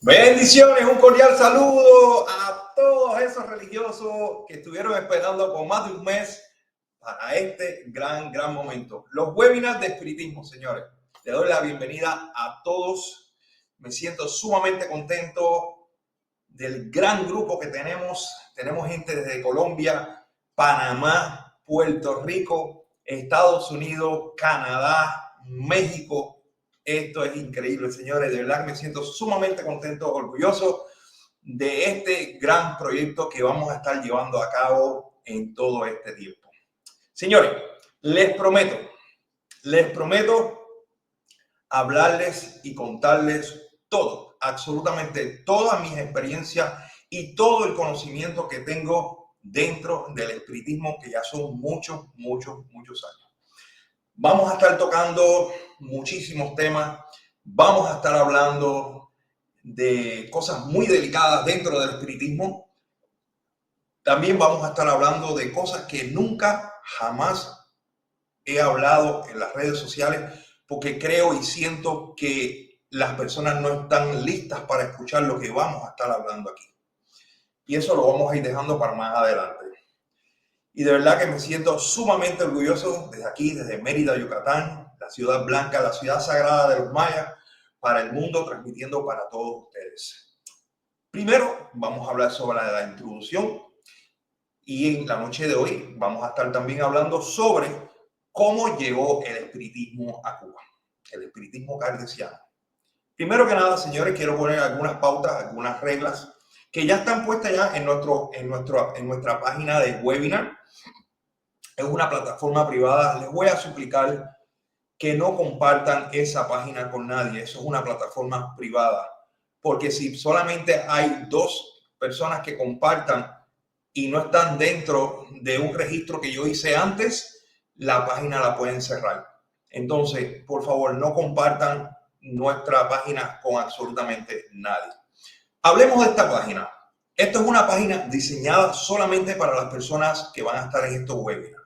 Bendiciones, un cordial saludo a todos esos religiosos que estuvieron esperando por más de un mes para este gran momento. Los webinars de espiritismo, señores. Le doy la bienvenida a todos. Me siento sumamente contento del gran grupo que tenemos. Tenemos gente desde Colombia, Panamá, Puerto Rico, Estados Unidos, Canadá, México. Esto es increíble, señores. De verdad que me siento sumamente contento, orgulloso de este gran proyecto que vamos a estar llevando a cabo en todo este tiempo. Señores, les prometo hablarles y contarles todo, absolutamente todas mis experiencias y todo el conocimiento que tengo dentro del espiritismo, que ya son muchos años. Vamos a estar tocando muchísimos temas, vamos a estar hablando de cosas muy delicadas dentro del espiritismo. También vamos a estar hablando de cosas que nunca, jamás he hablado en las redes sociales, porque creo y siento que las personas no están listas para escuchar lo que vamos a estar hablando aquí. Y eso lo vamos a ir dejando para más adelante. Y de verdad que me siento sumamente orgulloso desde aquí, desde Mérida, Yucatán, la ciudad blanca, la ciudad sagrada de los mayas, para el mundo, transmitiendo para todos ustedes. Primero, vamos a hablar sobre la introducción, y en la noche de hoy vamos a estar también hablando sobre cómo llegó el espiritismo a Cuba, el espiritismo kardeciano. Primero que nada, señores, quiero poner algunas pautas, algunas reglas que ya están puestas ya en nuestra página de webinar. Es una plataforma privada. Les voy a suplicar que no compartan esa página con nadie. Eso es una plataforma privada. Porque si solamente hay 2 personas que compartan y no están dentro de un registro que yo hice antes, la página la pueden cerrar. Entonces, por favor, no compartan nuestra página con absolutamente nadie. Hablemos de esta página. Esto es una página diseñada solamente para las personas que van a estar en estos webinars.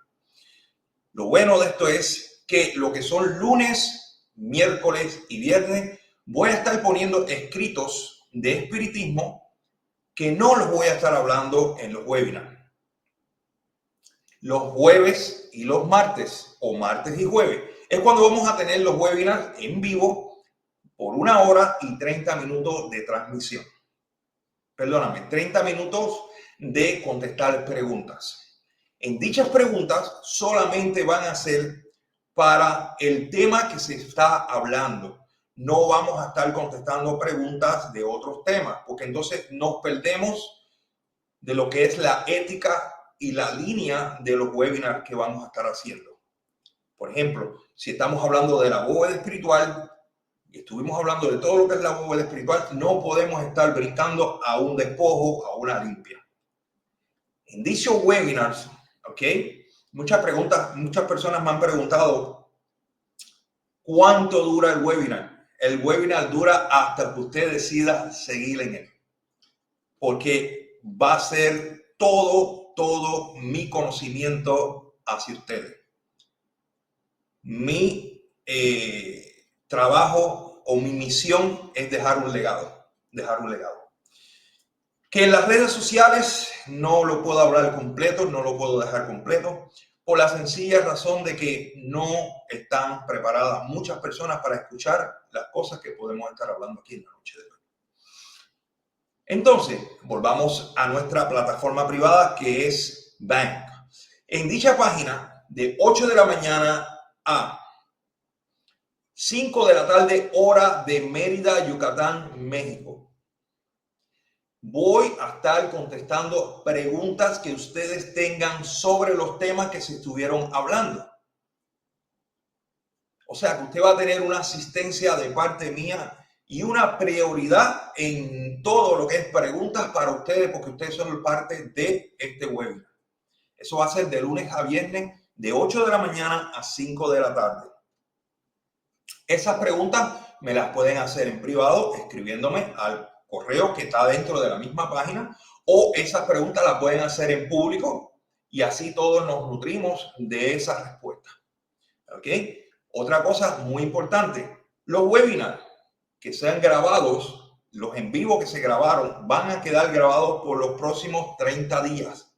Lo bueno de esto es que lo que son lunes, miércoles y viernes, voy a estar poniendo escritos de espiritismo que no los voy a estar hablando en los webinars. Los jueves y los martes, o martes y jueves, es cuando vamos a tener los webinars en vivo por 1 hora y 30 minutos de transmisión. Perdóname, 30 minutos de contestar preguntas. En dichas preguntas solamente van a ser para el tema que se está hablando. No vamos a estar contestando preguntas de otros temas, porque entonces nos perdemos de lo que es la ética y la línea de los webinars que vamos a estar haciendo. Por ejemplo, si estamos hablando de la bóveda espiritual y estuvimos hablando de todo lo que es la bóveda espiritual, no podemos estar brincando a un despojo, a una limpia. En dichos webinars, ¿ok? Muchas personas me han preguntado ¿cuánto dura el webinar? El webinar dura hasta que usted decida seguir en él, porque va a ser todo mi conocimiento hacia ustedes. Mi trabajo o mi misión es dejar un legado. Que en las redes sociales no lo puedo hablar completo, no lo puedo dejar completo, por la sencilla razón de que no están preparadas muchas personas para escuchar las cosas que podemos estar hablando aquí en la noche de hoy. Entonces, volvamos a nuestra plataforma privada, que es Bank. En dicha página, de 8 de la mañana a 5 de la tarde, hora de Mérida, Yucatán, México, voy a estar contestando preguntas que ustedes tengan sobre los temas que se estuvieron hablando. O sea, que usted va a tener una asistencia de parte mía y una prioridad en todo lo que es preguntas para ustedes, porque ustedes son parte de este webinar. Eso va a ser de lunes a viernes, de 8 de la mañana a 5 de la tarde. Esas preguntas me las pueden hacer en privado, escribiéndome al correo que está dentro de la misma página, o esas preguntas las pueden hacer en público y así todos nos nutrimos de esas respuestas. ¿Ok? Otra cosa muy importante, los webinars que sean grabados los en vivo que se grabaron van a quedar grabados por los próximos 30 días.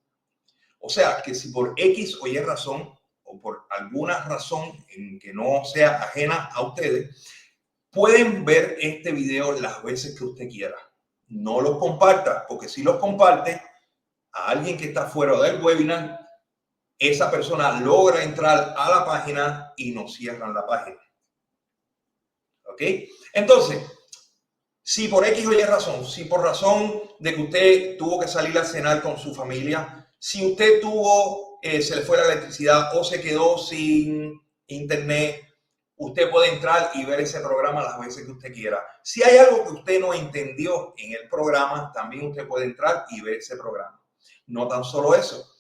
O sea, que si por X o Y razón o por alguna razón en que no sea ajena a ustedes, pueden ver este video las veces que usted quiera. No los comparta, porque si los comparte a alguien que está fuera del webinar, esa persona logra entrar a la página y nos cierran la página. ¿Ok? Entonces, si por X o Y razón, si por razón de que usted tuvo que salir a cenar con su familia, si usted se le fue la electricidad o se quedó sin internet, usted puede entrar y ver ese programa las veces que usted quiera. Si hay algo que usted no entendió en el programa, también usted puede entrar y ver ese programa. No tan solo eso.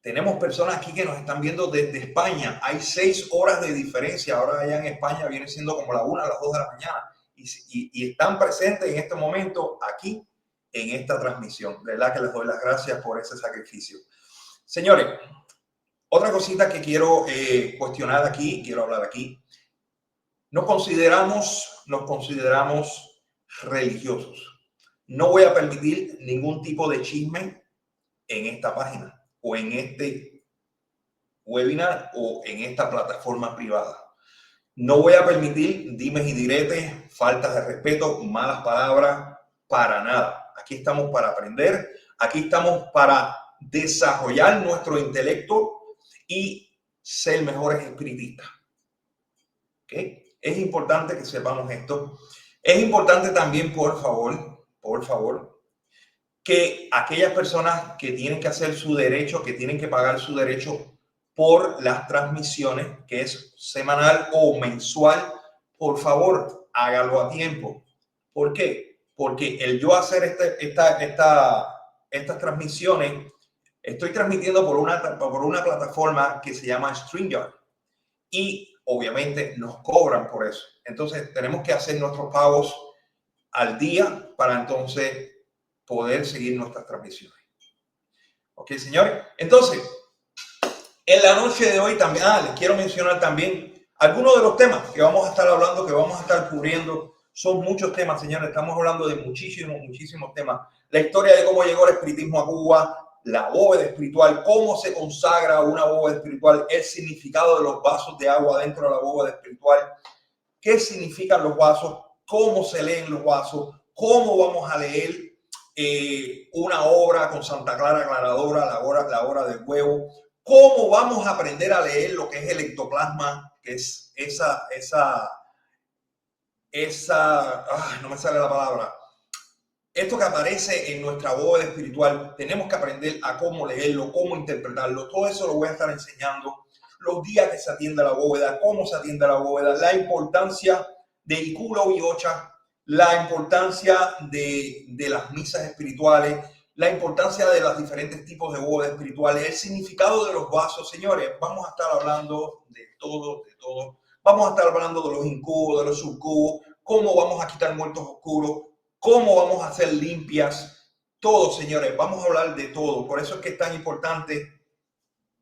Tenemos personas aquí que nos están viendo desde España. Hay 6 horas de diferencia. Ahora allá en España viene siendo como la 1 a las 2 de la mañana. Y están presentes en este momento aquí en esta transmisión. De verdad que les doy las gracias por ese sacrificio. Señores, otra cosita que quiero cuestionar aquí, quiero hablar aquí. Nos consideramos religiosos. No voy a permitir ningún tipo de chisme en esta página o en este webinar o en esta plataforma privada. No voy a permitir dimes y diretes, faltas de respeto, malas palabras, para nada. Aquí estamos para aprender, aquí estamos para desarrollar nuestro intelecto y ser mejores espiritistas. ¿Okay? Es importante que sepamos esto. Es importante también, por favor, que aquellas personas que tienen que hacer su derecho, que tienen que pagar su derecho por las transmisiones, que es semanal o mensual, por favor, hágalo a tiempo. ¿Por qué? Porque el yo hacer estas transmisiones, estoy transmitiendo por una plataforma que se llama StreamYard y obviamente nos cobran por eso. Entonces tenemos que hacer nuestros pagos al día para entonces poder seguir nuestras transmisiones. Ok, señores. Entonces, en la noche de hoy también, les quiero mencionar también algunos de los temas que vamos a estar hablando, que vamos a estar cubriendo. Son muchos temas, señores. Estamos hablando de muchísimos temas. La historia de cómo llegó el espiritismo a Cuba, la bóveda espiritual, cómo se consagra una bóveda espiritual, el significado de los vasos de agua dentro de la bóveda espiritual, qué significan los vasos, cómo se leen los vasos, cómo vamos a leer una obra con Santa Clara Aclaradora, la hora del huevo, cómo vamos a aprender a leer lo que es el ectoplasma, que es no me sale la palabra, esto que aparece en nuestra bóveda espiritual. Tenemos que aprender a cómo leerlo, cómo interpretarlo. Todo eso lo voy a estar enseñando. Los días que se atiende la bóveda, cómo se atiende la bóveda, la importancia del culo y ocha, la importancia de las misas espirituales, la importancia de los diferentes tipos de bóvedas espirituales, el significado de los vasos. Señores, vamos a estar hablando de todo. Vamos a estar hablando de los incubos, de los subcubos, cómo vamos a quitar muertos oscuros, cómo vamos a hacer limpias, todo, señores. Vamos a hablar de todo. Por eso es que es tan importante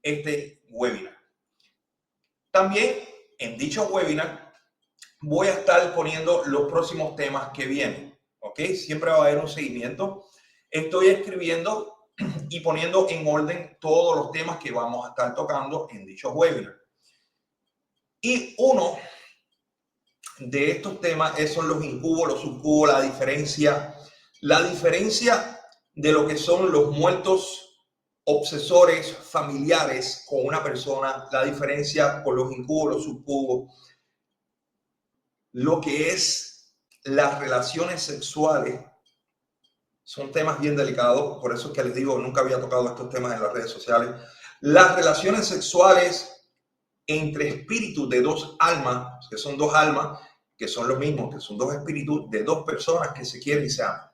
este webinar. También en dicho webinar voy a estar poniendo los próximos temas que vienen. ¿Ok? Siempre va a haber un seguimiento. Estoy escribiendo y poniendo en orden todos los temas que vamos a estar tocando en dicho webinar. Y uno de estos temas son los incubos, los subcubos, la diferencia de lo que son los muertos obsesores familiares con una persona, la diferencia con los incubos, los subcubos, lo que es las relaciones sexuales. Son temas bien delicados, por eso es que les digo, nunca había tocado estos temas en las redes sociales. Las relaciones sexuales entre espíritus de dos almas, que son dos almas, que son lo mismo, que son dos espíritus de dos personas que se quieren y se aman.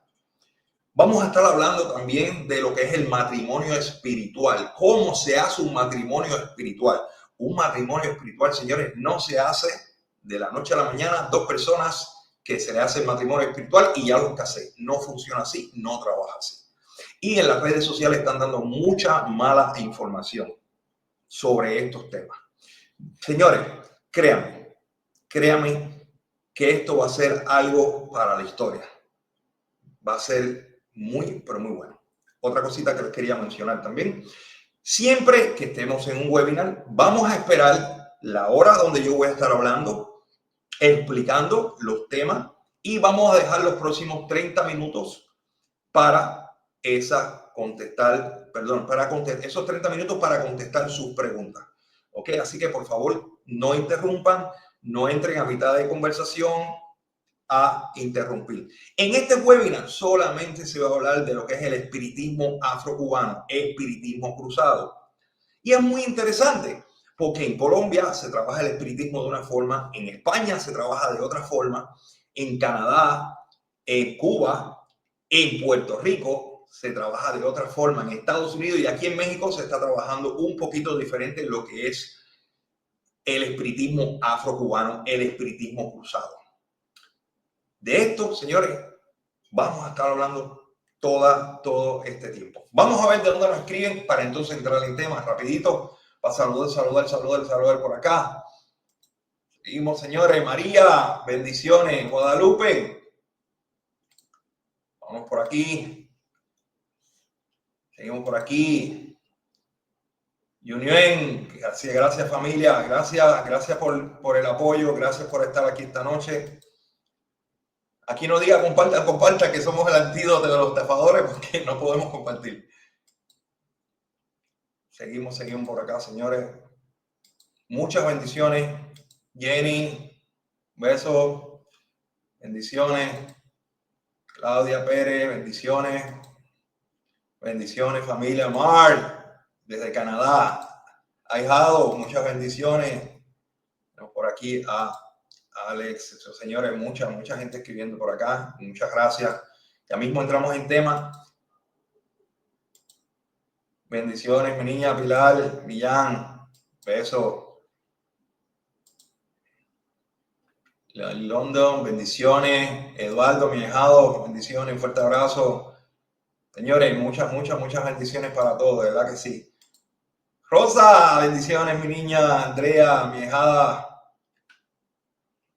Vamos a estar hablando también de lo que es el matrimonio espiritual. ¿Cómo se hace un matrimonio espiritual? Un matrimonio espiritual, señores, no se hace de la noche a la mañana. Dos personas que se le hace el matrimonio espiritual y ya los casé. No funciona así, no trabaja así. Y en las redes sociales están dando mucha mala información sobre estos temas. Señores, créanme que esto va a ser algo para la historia. va a ser muy, pero muy bueno. Otra cosita que les quería mencionar también. Siempre que estemos en un webinar, vamos a esperar la hora donde yo voy a estar hablando, explicando los temas y vamos a dejar los próximos 30 minutos para esos 30 minutos para contestar sus preguntas. ¿Ok? Así que por favor, no interrumpan, no entren a mitad de conversación a interrumpir. En este webinar solamente se va a hablar de lo que es el espiritismo afrocubano, espiritismo cruzado. Y es muy interesante porque en Colombia se trabaja el espiritismo de una forma, en España se trabaja de otra forma, en Canadá, en Cuba, en Puerto Rico se trabaja de otra forma, en Estados Unidos y aquí en México se está trabajando un poquito diferente en lo que es el espiritismo afrocubano, el espiritismo cruzado. De esto, señores, vamos a estar hablando todo este tiempo. Vamos a ver de dónde nos escriben para entonces entrar en tema rapidito. Para saludar por acá. Seguimos, señores. María, bendiciones. Guadalupe. Vamos por aquí. Seguimos por aquí. Junien, gracias familia. Gracias por el apoyo. Gracias por estar aquí esta noche. Aquí no diga compartan, que somos el antídoto de los estafadores porque no podemos compartir. Seguimos por acá, señores. Muchas bendiciones. Jenny, besos. Bendiciones. Claudia Pérez, bendiciones. Bendiciones, familia. Mar, desde Canadá. Ahijado, muchas bendiciones. Por aquí a Alex, señores, mucha gente escribiendo por acá. Muchas gracias. Ya mismo entramos en tema. Bendiciones, mi niña Pilar, Millán, besos. London, bendiciones. Eduardo, mi ahijado, bendiciones, un fuerte abrazo. Señores, muchas bendiciones para todos, de verdad que sí. Rosa, bendiciones, mi niña. Andrea, mi ahijada.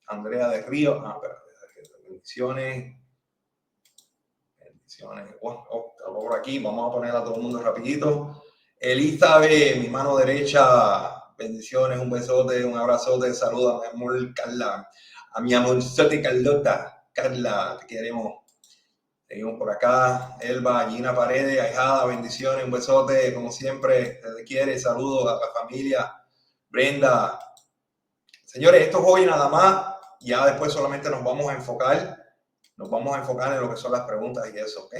Andrea de Río. Bendiciones. Por aquí, vamos a poner a todo el mundo rapidito. Elizabeth, mi mano derecha. Bendiciones, un besote, un abrazote. Saludos a mi amor Carla. A mi amorzote Carlota. Carla, te queremos. Seguimos por acá. Elba, Gina Paredes, ahijada, bendiciones, un besote, como siempre, te quiere. Saludos a la familia. Brenda. Señores, esto es hoy nada más. Ya después solamente nos vamos a enfocar en lo que son las preguntas y eso, ¿ok?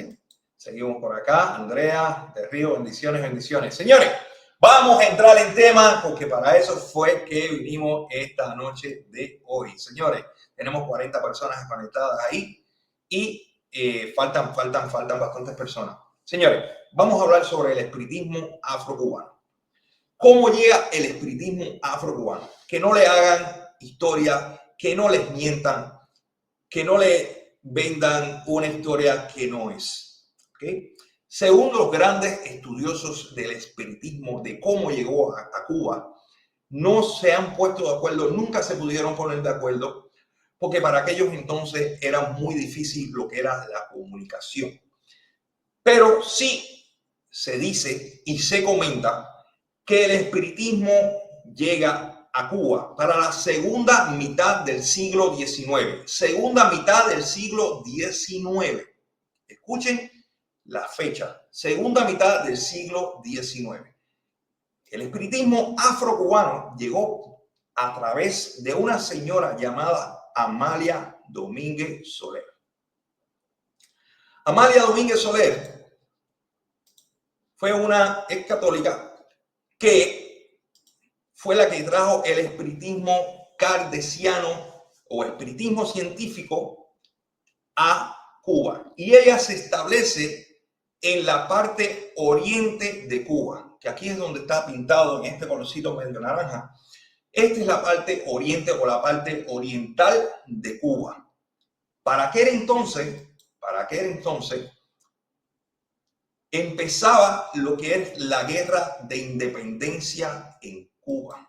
Seguimos por acá. Andrea de Río, bendiciones. Señores, vamos a entrar en tema porque para eso fue que vinimos esta noche de hoy. Señores, tenemos 40 personas conectadas ahí y faltan bastantes personas. Señores, vamos a hablar sobre el espiritismo afrocubano. ¿Cómo llega el espiritismo afrocubano? Que no le hagan historia, que no les mientan, que no le vendan una historia que no es. ¿Okay? Según los grandes estudiosos del espiritismo, de cómo llegó a Cuba, no se han puesto de acuerdo, nunca se pudieron poner de acuerdo, porque para aquellos entonces era muy difícil lo que era la comunicación. Pero sí se dice y se comenta que el espiritismo llega a Cuba para la segunda mitad del siglo XIX. Segunda mitad del siglo XIX. Escuchen la fecha. Segunda mitad del siglo XIX. El espiritismo afrocubano llegó a través de una señora llamada Amalia Domínguez Soler. Amalia Domínguez Soler fue una ex católica que fue la que trajo el espiritismo kardeciano o espiritismo científico a Cuba. Y ella se establece en la parte oriente de Cuba, que aquí es donde está pintado en este colorcito medio naranja. Esta es la parte oriente o la parte oriental de Cuba. Para aquel entonces, empezaba lo que es la guerra de independencia en Cuba.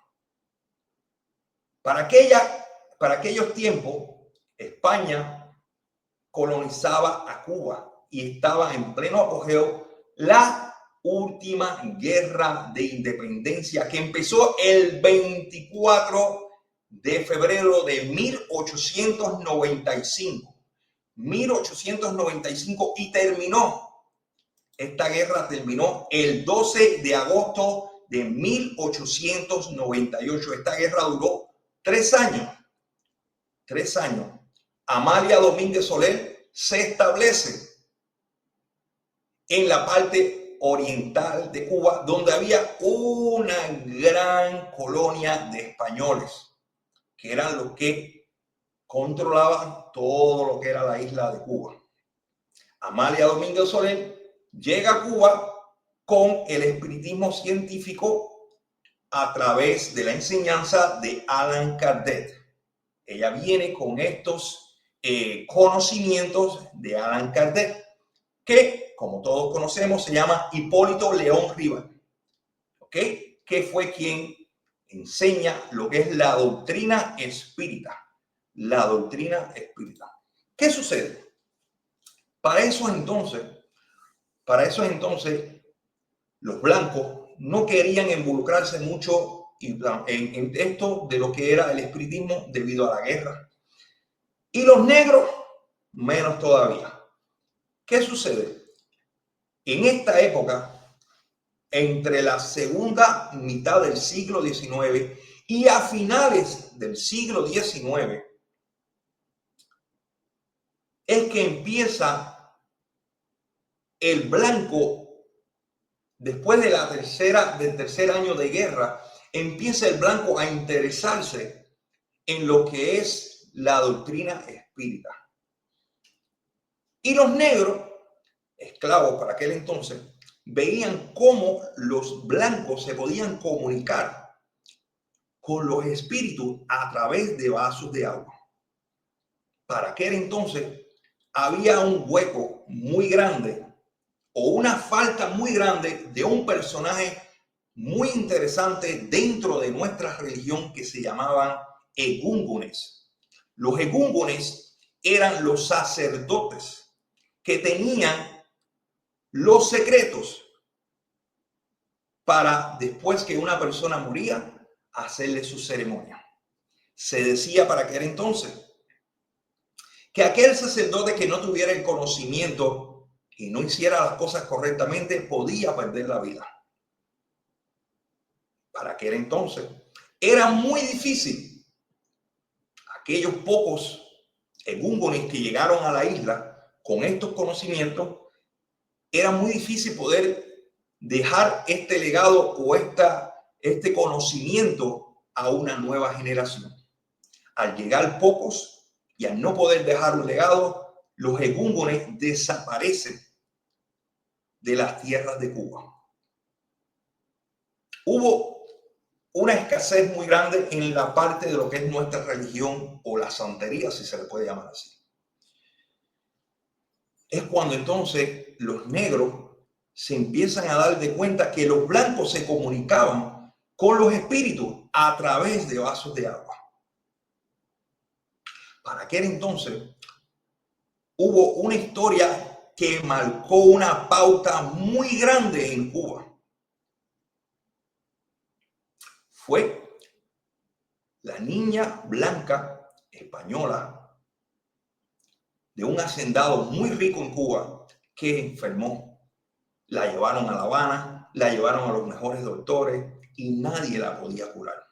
Para aquellos tiempos, España colonizaba a Cuba y estaba en pleno apogeo la última guerra de independencia que empezó el 24 de febrero de 1895. 1895 y esta guerra terminó el 12 de agosto de 1898. Esta guerra duró 3 años. 3 años. Amalia Domínguez Soler se establece en la parte oriental de Cuba, donde había una gran colonia de españoles, que eran los que controlaban todo lo que era la isla de Cuba. Amalia Domínguez Soler llega a Cuba con el espiritismo científico a través de la enseñanza de Allan Kardec. Ella viene con estos conocimientos de Allan Kardec, que, como todos conocemos, se llama Hipólito León Rivas, ¿ok? Que fue quien enseña lo que es la doctrina espírita. La doctrina espírita. ¿Qué sucede? Para esos entonces, los blancos no querían involucrarse mucho en esto de lo que era el espiritismo debido a la guerra. Y los negros, menos todavía. ¿Qué sucede? En esta época, entre la segunda mitad del siglo XIX y a finales del siglo XIX, es que empieza el blanco, después de del tercer año de guerra, empieza el blanco a interesarse en lo que es la doctrina espírita. Y los negros, esclavos para aquel entonces, veían cómo los blancos se podían comunicar con los espíritus a través de vasos de agua. Para aquel entonces había un hueco muy grande o una falta muy grande de un personaje muy interesante dentro de nuestra religión que se llamaban egúngones. Los egúngones eran los sacerdotes que tenían los secretos para, después que una persona moría, hacerle su ceremonia. Se decía para aquel entonces que aquel sacerdote que no tuviera el conocimiento y no hiciera las cosas correctamente podía perder la vida. Para aquel entonces era muy difícil. Aquellos pocos egúngones que llegaron a la isla con estos conocimientos, era muy difícil poder dejar este legado o este conocimiento a una nueva generación. Al llegar pocos y al no poder dejar un legado, los egúngones desaparecen de las tierras de Cuba. Hubo una escasez muy grande en la parte de lo que es nuestra religión o la santería, si se le puede llamar así. Es cuando entonces los negros se empiezan a dar de cuenta que los blancos se comunicaban con los espíritus a través de vasos de agua. Para aquel entonces hubo una historia que marcó una pauta muy grande en Cuba. Fue la niña blanca española de un hacendado muy rico en Cuba que enfermó. La llevaron a La Habana, la llevaron a los mejores doctores y nadie la podía curar.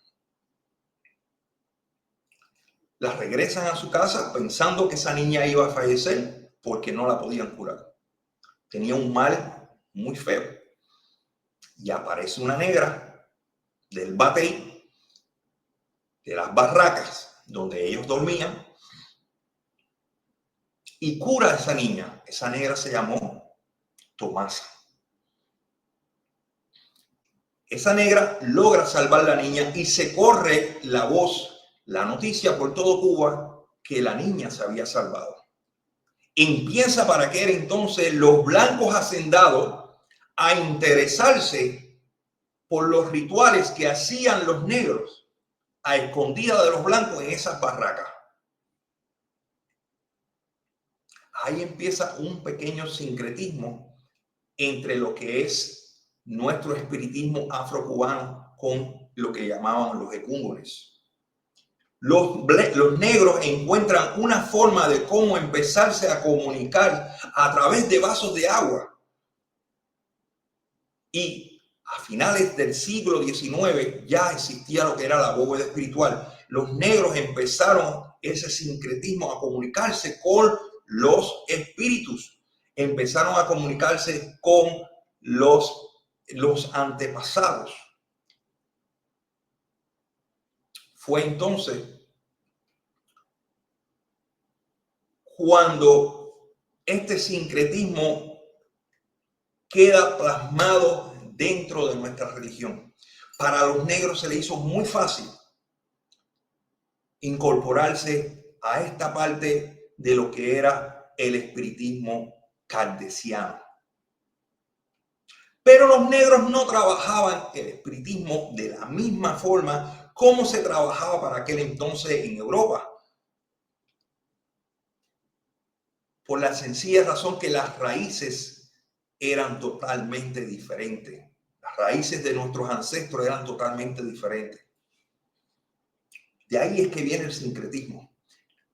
La regresan a su casa pensando que esa niña iba a fallecer porque no la podían curar. Tenía un mal muy feo. Y aparece una negra del batey, de las barracas donde ellos dormían, y cura a esa niña. Esa negra se llamó Tomasa. Esa negra logra salvar a la niña y se corre la voz, la noticia por todo Cuba que la niña se había salvado. Empieza para aquel entonces los blancos hacendados a interesarse por los rituales que hacían los negros a escondidas de los blancos en esas barracas. ahí empieza un pequeño sincretismo entre lo que es nuestro espiritismo afrocubano con lo que llamaban los ecúngones. Los negros encuentran una forma de cómo empezarse a comunicar a través de vasos de agua. Y a finales del siglo XIX ya existía lo que era la bóveda espiritual. Los negros empezaron ese sincretismo a comunicarse con los espíritus. Empezaron a comunicarse con los antepasados. Fue entonces cuando este sincretismo queda plasmado dentro de nuestra religión. Para los negros se le hizo muy fácil incorporarse a esta parte de lo que era el espiritismo kardeciano. Pero los negros no trabajaban el espiritismo de la misma forma como se trabajaba para aquel entonces en Europa. Por la sencilla razón que las raíces eran totalmente diferentes. Las raíces de nuestros ancestros eran totalmente diferentes. De ahí es que viene el sincretismo.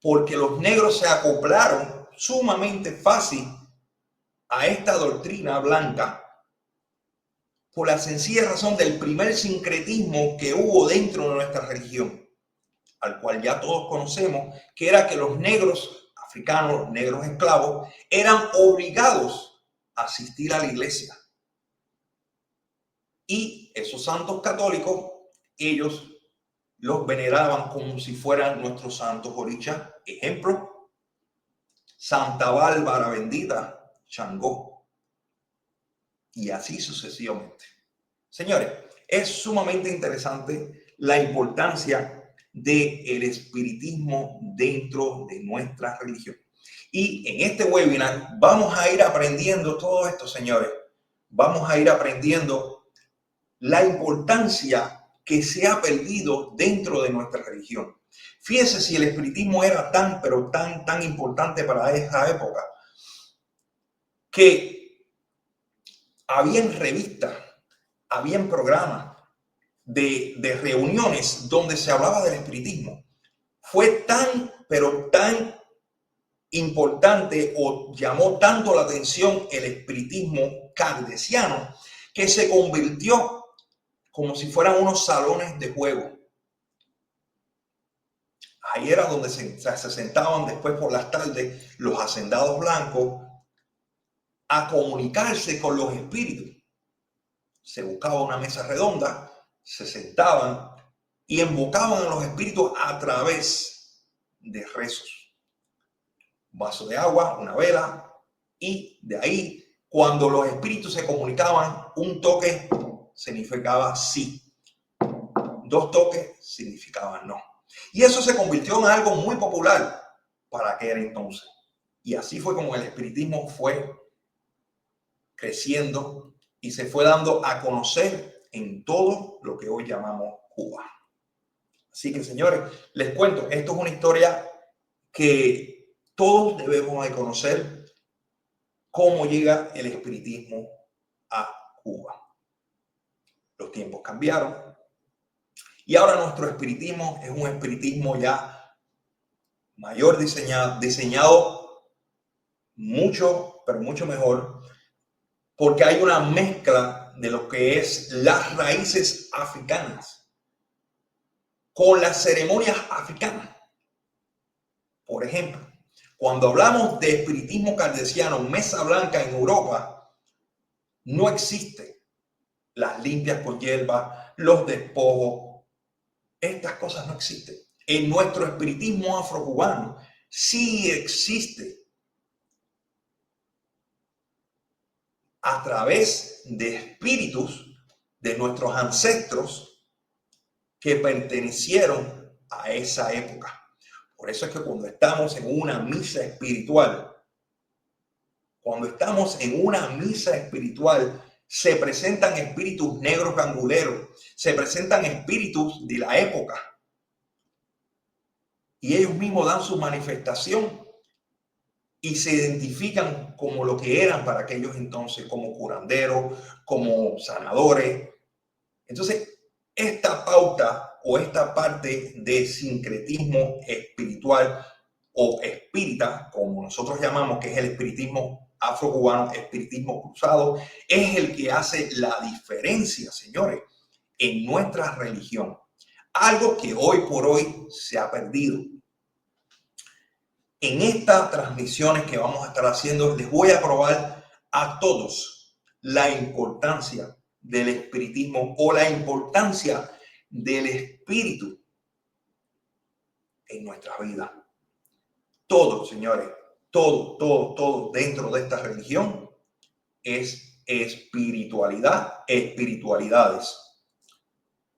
Porque los negros se acoplaron sumamente fácil a esta doctrina blanca por la sencilla razón del primer sincretismo que hubo dentro de nuestra religión, al cual ya todos conocemos, que era que los negros africanos, negros esclavos, eran obligados a asistir a la iglesia. Y esos santos católicos, ellos los veneraban como si fueran nuestros santos orichas. Ejemplo, Santa Bárbara bendita, Changó. Y así sucesivamente. Señores, es sumamente interesante la importancia del espiritismo dentro de nuestra religión. Y en este webinar vamos a ir aprendiendo todo esto, señores. Vamos a ir aprendiendo la importancia que se ha perdido dentro de nuestra religión. Fíjese si el espiritismo era tan importante para esa época, que habían revistas, habían programas de reuniones donde se hablaba del espiritismo. Fue pero tan importante o llamó tanto la atención el espiritismo kardeciano que se convirtió como si fueran unos salones de juego. Ahí era donde se sentaban después por las tardes los hacendados blancos a comunicarse con los espíritus. Se buscaba una mesa redonda, se sentaban y invocaban a los espíritus a través de rezos. Un vaso de agua, una vela, y de ahí, cuando los espíritus se comunicaban, un toque significaba sí, dos toques significaban no. Y eso se convirtió en algo muy popular para aquel entonces. Y así fue como el espiritismo fue creciendo y se fue dando a conocer en todo lo que hoy llamamos Cuba. Así que, señores, les cuento, esto es una historia que todos debemos de conocer, cómo llega el espiritismo a Cuba. Los tiempos cambiaron y ahora nuestro espiritismo es un espiritismo ya mayor, diseñado mucho, pero mucho mejor, porque hay una mezcla de lo que es las raíces africanas con las ceremonias africanas. Por ejemplo, cuando hablamos de espiritismo kardeciano, mesa blanca en Europa, no existe las limpias con hierba, los despojos, estas cosas no existen. En nuestro espiritismo afrocubano sí existe, a través de espíritus de nuestros ancestros que pertenecieron a esa época. Por eso es que cuando estamos en una misa espiritual, se presentan espíritus negros ganguleros, se presentan espíritus de la época. Y ellos mismos dan su manifestación y se identifican como lo que eran para aquellos entonces, como curanderos, como sanadores. Entonces, esta pauta o esta parte de sincretismo espiritual o espírita, como nosotros llamamos, que es el espiritismo afrocubano, espiritismo cruzado, es el que hace la diferencia, señores, en nuestra religión. Algo que hoy por hoy se ha perdido. En estas transmisiones que vamos a estar haciendo, les voy a probar a todos la importancia del espiritismo o la importancia del espíritu en nuestra vida. Todo, señores, todo dentro de esta religión es espiritualidad, espiritualidades.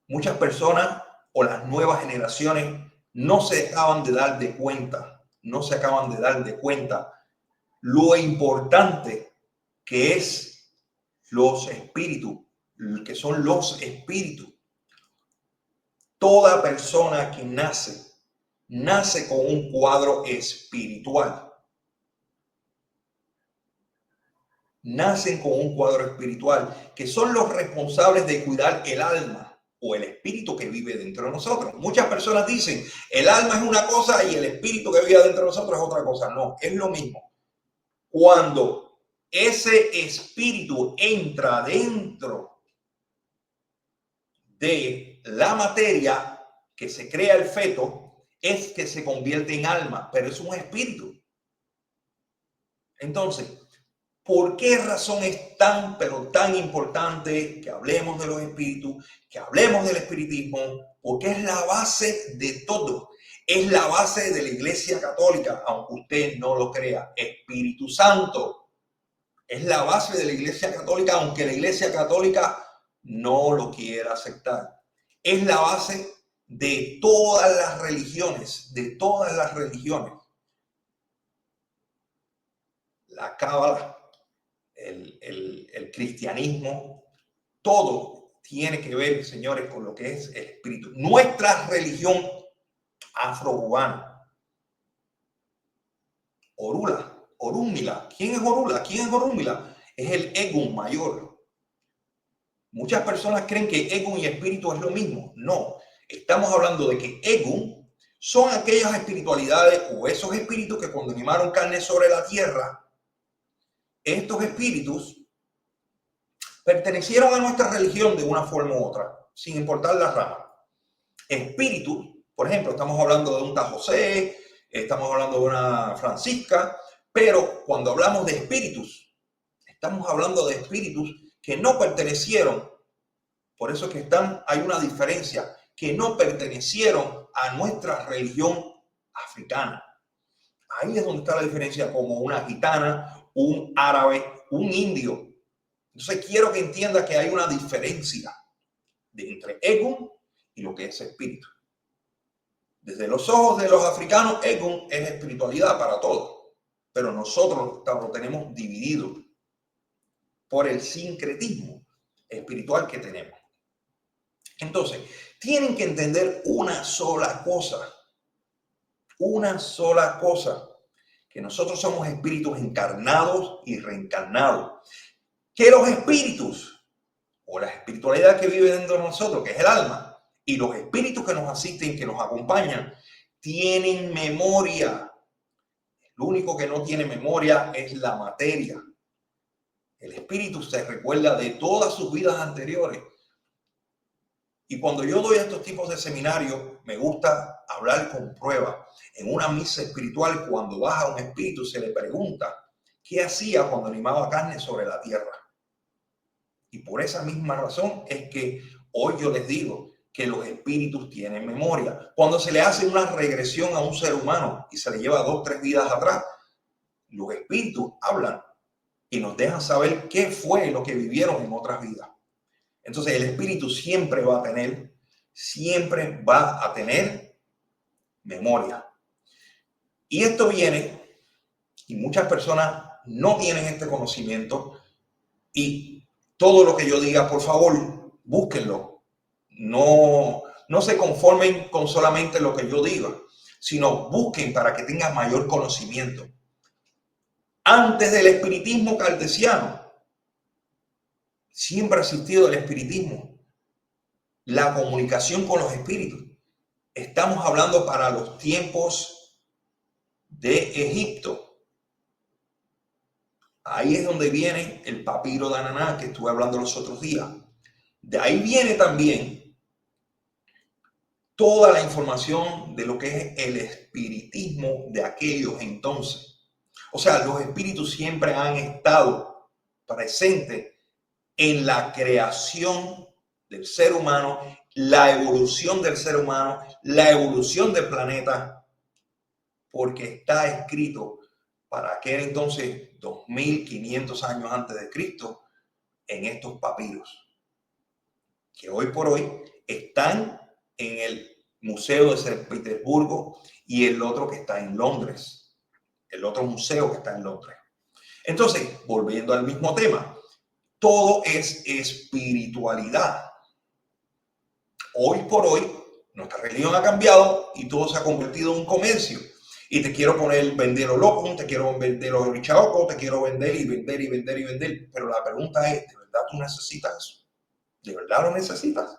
Muchas personas o las nuevas generaciones no se acaban de dar de cuenta lo importante que es los espíritus, que son los espíritus. Toda persona que nace con un cuadro espiritual. Nacen con un cuadro espiritual, que son los responsables de cuidar el alma o el espíritu que vive dentro de nosotros. Muchas personas dicen, el alma es una cosa y el espíritu que vive dentro de nosotros es otra cosa. No, es lo mismo. Cuando ese espíritu entra dentro de la materia que se crea el feto, es que se convierte en alma, pero es un espíritu. Entonces, ¿por qué razón es pero tan importante que hablemos de los espíritus, que hablemos del espiritismo? Porque es la base de todo. Es la base de la Iglesia Católica, aunque usted no lo crea. Espíritu Santo es la base de la Iglesia Católica, aunque la Iglesia Católica no lo quiera aceptar. Es la base de todas las religiones, La Cábala, el cristianismo, todo tiene que ver, señores, con lo que es el espíritu. Nuestra religión afrocubana, Orúmila. ¿Quién es Orula? ¿Quién es Orúmila? Es el Egún mayor. Muchas personas creen que Egún y espíritu es lo mismo. No, estamos hablando de que Egún son aquellas espiritualidades o esos espíritus que cuando animaron carne sobre la tierra, estos espíritus pertenecieron a nuestra religión de una forma u otra, sin importar la rama. Espíritus, por ejemplo, estamos hablando de un José, estamos hablando de una Francisca, pero cuando hablamos de espíritus, estamos hablando de espíritus que no pertenecieron, por eso es que hay una diferencia, que no pertenecieron a nuestra religión africana. Ahí es donde está la diferencia, como una gitana, un árabe, un indio. Entonces quiero que entienda que hay una diferencia entre Egún y lo que es espíritu. Desde los ojos de los africanos, Egún es espiritualidad para todos, pero nosotros lo tenemos dividido por el sincretismo espiritual que tenemos. Entonces, tienen que entender una sola cosa, que nosotros somos espíritus encarnados y reencarnados, que los espíritus o la espiritualidad que vive dentro de nosotros, que es el alma, y los espíritus que nos asisten, que nos acompañan, tienen memoria. Lo único que no tiene memoria es la materia. El espíritu se recuerda de todas sus vidas anteriores. Y cuando yo doy estos tipos de seminarios, me gusta hablar con pruebas. En una misa espiritual, cuando baja un espíritu, se le pregunta qué hacía cuando animaba carne sobre la tierra. Y por esa misma razón es que hoy yo les digo que los espíritus tienen memoria. Cuando se le hace una regresión a un ser humano y se le lleva 2 o 3 vidas atrás, los espíritus hablan y nos dejan saber qué fue lo que vivieron en otras vidas. Entonces el espíritu siempre va a tener memoria. Y esto viene, y muchas personas no tienen este conocimiento, y todo lo que yo diga, por favor, búsquenlo. No se conformen con solamente lo que yo diga, sino busquen para que tengan mayor conocimiento. Antes del espiritismo cartesiano, siempre ha existido el espiritismo, la comunicación con los espíritus. Estamos hablando para los tiempos de Egipto. Ahí es donde viene el papiro de Ananá que estuve hablando los otros días. De ahí viene también toda la información de lo que es el espiritismo de aquellos entonces. O sea, los espíritus siempre han estado presentes en la creación del ser humano, la evolución del ser humano, la evolución del planeta, porque está escrito para aquel entonces 2500 años antes de Cristo en estos papiros, que hoy por hoy están en el Museo de San Petersburgo y el otro que está en Londres, el otro museo que está en Londres. Entonces, volviendo al mismo tema, todo es espiritualidad. Hoy por hoy, nuestra religión ha cambiado y todo se ha convertido en un comercio. Y te quiero vender lo loco, te quiero vender lo richaoco, te quiero vender y vender y vender y vender. Pero la pregunta es, ¿de verdad tú necesitas eso? ¿De verdad lo necesitas?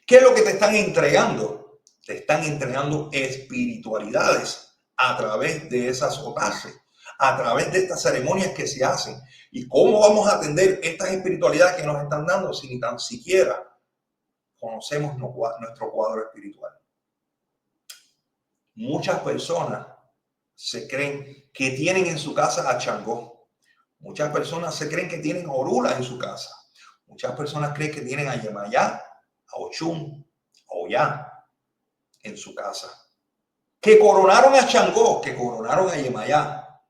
¿Qué es lo que te están entregando? Te están entregando espiritualidades a través de esas otaces, a través de estas ceremonias que se hacen. ¿Y cómo vamos a atender estas espiritualidades que nos están dando si ni tan siquiera conocemos nuestro cuadro espiritual? Muchas personas se creen que tienen en su casa a Changó. Muchas personas se creen que tienen a Orula en su casa. Muchas personas creen que tienen a Yemayá, a Ochun, a Oyá en su casa. Que coronaron a Changó, que coronaron a Yemayá.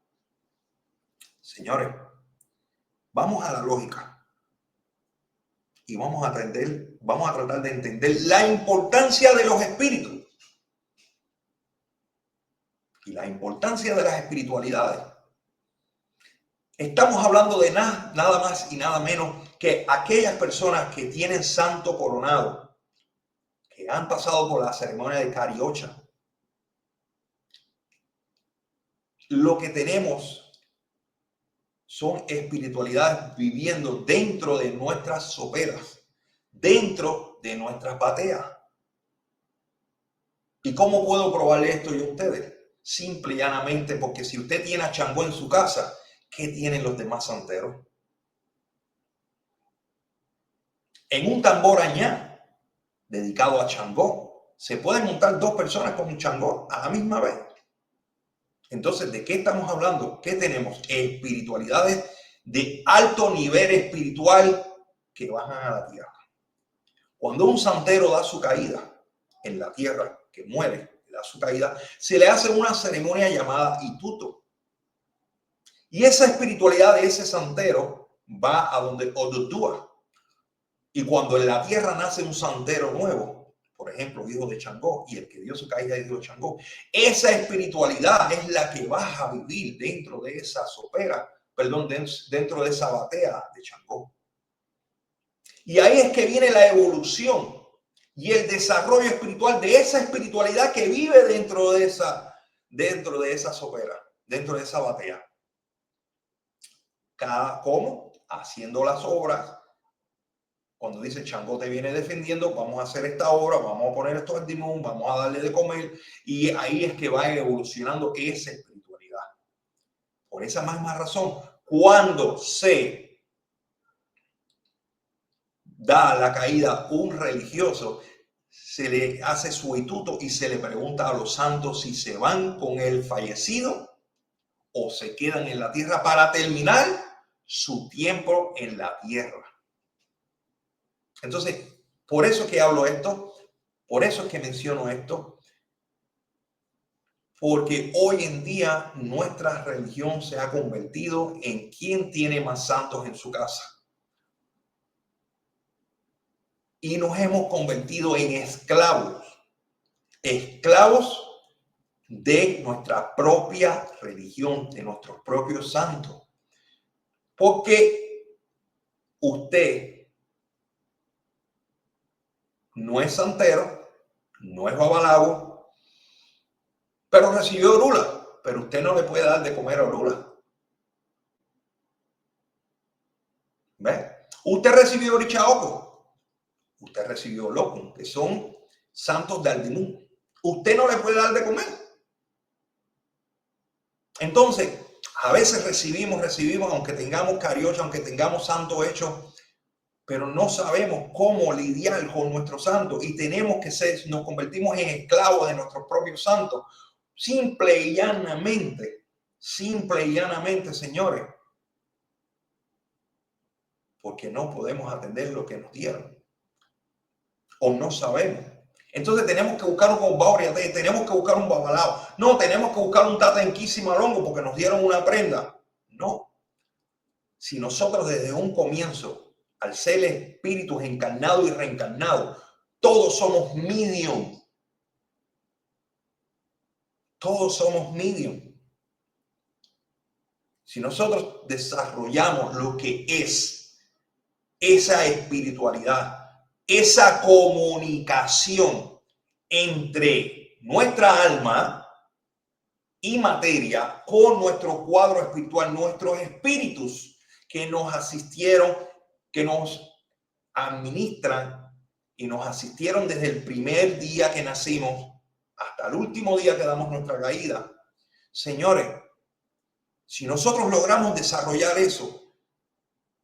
Señores, vamos a la lógica y vamos a tratar de entender la importancia de los espíritus y la importancia de las espiritualidades. Estamos hablando de nada más y nada menos que aquellas personas que tienen santo coronado, que han pasado por la ceremonia de Cariocha. Lo que tenemos son espiritualidades viviendo dentro de nuestras soperas, dentro de nuestras bateas. ¿Y cómo puedo probarle esto yo a ustedes? Simple y llanamente porque si usted tiene a Changó en su casa, ¿qué tienen los demás santeros? En un tambor añá dedicado a Changó, se pueden montar dos personas con un Changó a la misma vez. Entonces, ¿de qué estamos hablando? ¿Qué tenemos? Espiritualidades de alto nivel espiritual que bajan a la tierra. Cuando un santero da su caída en la tierra, que muere, da su caída, se le hace una ceremonia llamada Ituto. Y esa espiritualidad de ese santero va a donde Odudúa. Y cuando en la tierra nace un santero nuevo, por ejemplo, hijo de Changó, y el que dio su caída es hijo de Changó, esa espiritualidad es la que vas a vivir dentro de esa sopera, dentro de esa batea de Changó. Y ahí es que viene la evolución y el desarrollo espiritual de esa espiritualidad que vive dentro de esa sopera, dentro de esa batea. ¿Cómo? Haciendo las obras. Cuando dice Changó te viene defendiendo, vamos a hacer esta obra, vamos a poner esto en dimún, vamos a darle de comer, y ahí es que va evolucionando esa espiritualidad. Por esa misma razón, cuando se da la caída un religioso, se le hace su ituto y se le pregunta a los santos si se van con el fallecido o se quedan en la tierra para terminar su tiempo en la tierra. Entonces, por eso que hablo esto, por eso es que menciono esto, porque hoy en día nuestra religión se ha convertido en quién tiene más santos en su casa. Y nos hemos convertido en esclavos de nuestra propia religión, de nuestros propios santos. Porque usted no es santero, no es babalago, pero recibió Orula, pero usted no le puede dar de comer a Orula. ¿Ves? Usted recibió Orichaoco, usted recibió Locum, que son santos de Aldimún. Usted no le puede dar de comer. Entonces, a veces recibimos, aunque tengamos cariocha, aunque tengamos santo hecho, pero no sabemos cómo lidiar con nuestros santos y tenemos que ser, nos convertimos en esclavos de nuestros propios santos. Simple y llanamente, señores, porque no podemos atender lo que nos dieron o no sabemos. Entonces tenemos que buscar un bauriate, tenemos que buscar un babalao. No, tenemos que buscar un tata longo porque nos dieron una prenda. No. Si nosotros desde un comienzo, al ser espíritus encarnados y reencarnados, todos somos medium. Todos somos medium. Si nosotros desarrollamos lo que es esa espiritualidad, esa comunicación entre nuestra alma y materia con nuestro cuadro espiritual, nuestros espíritus que nos asistieron, que nos administran y nos asistieron desde el primer día que nacimos hasta el último día que damos nuestra caída. Señores, si nosotros logramos desarrollar eso,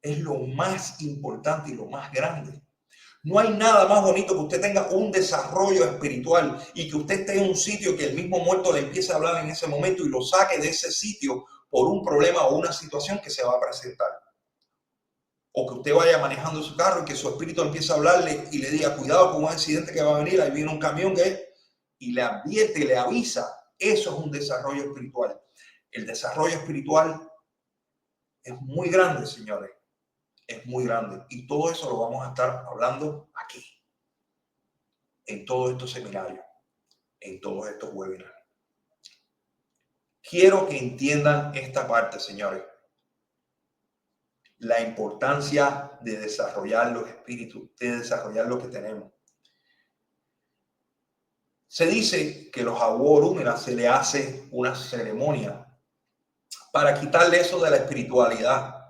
es lo más importante y lo más grande. No hay nada más bonito que usted tenga un desarrollo espiritual y que usted esté en un sitio que el mismo muerto le empiece a hablar en ese momento y lo saque de ese sitio por un problema o una situación que se va a presentar. O que usted vaya manejando su carro y que su espíritu empiece a hablarle y le diga, cuidado con un accidente que va a venir, ahí viene un camión y le advierte, le avisa. Eso es un desarrollo espiritual. El desarrollo espiritual es muy grande, señores. Es muy grande. Y todo eso lo vamos a estar hablando aquí, en todos estos seminarios, en todos estos webinars. Quiero que entiendan esta parte, señores. La importancia de desarrollar los espíritus, de desarrollar lo que tenemos. Se dice que los aborúmenas se le hace una ceremonia para quitarle eso de la espiritualidad.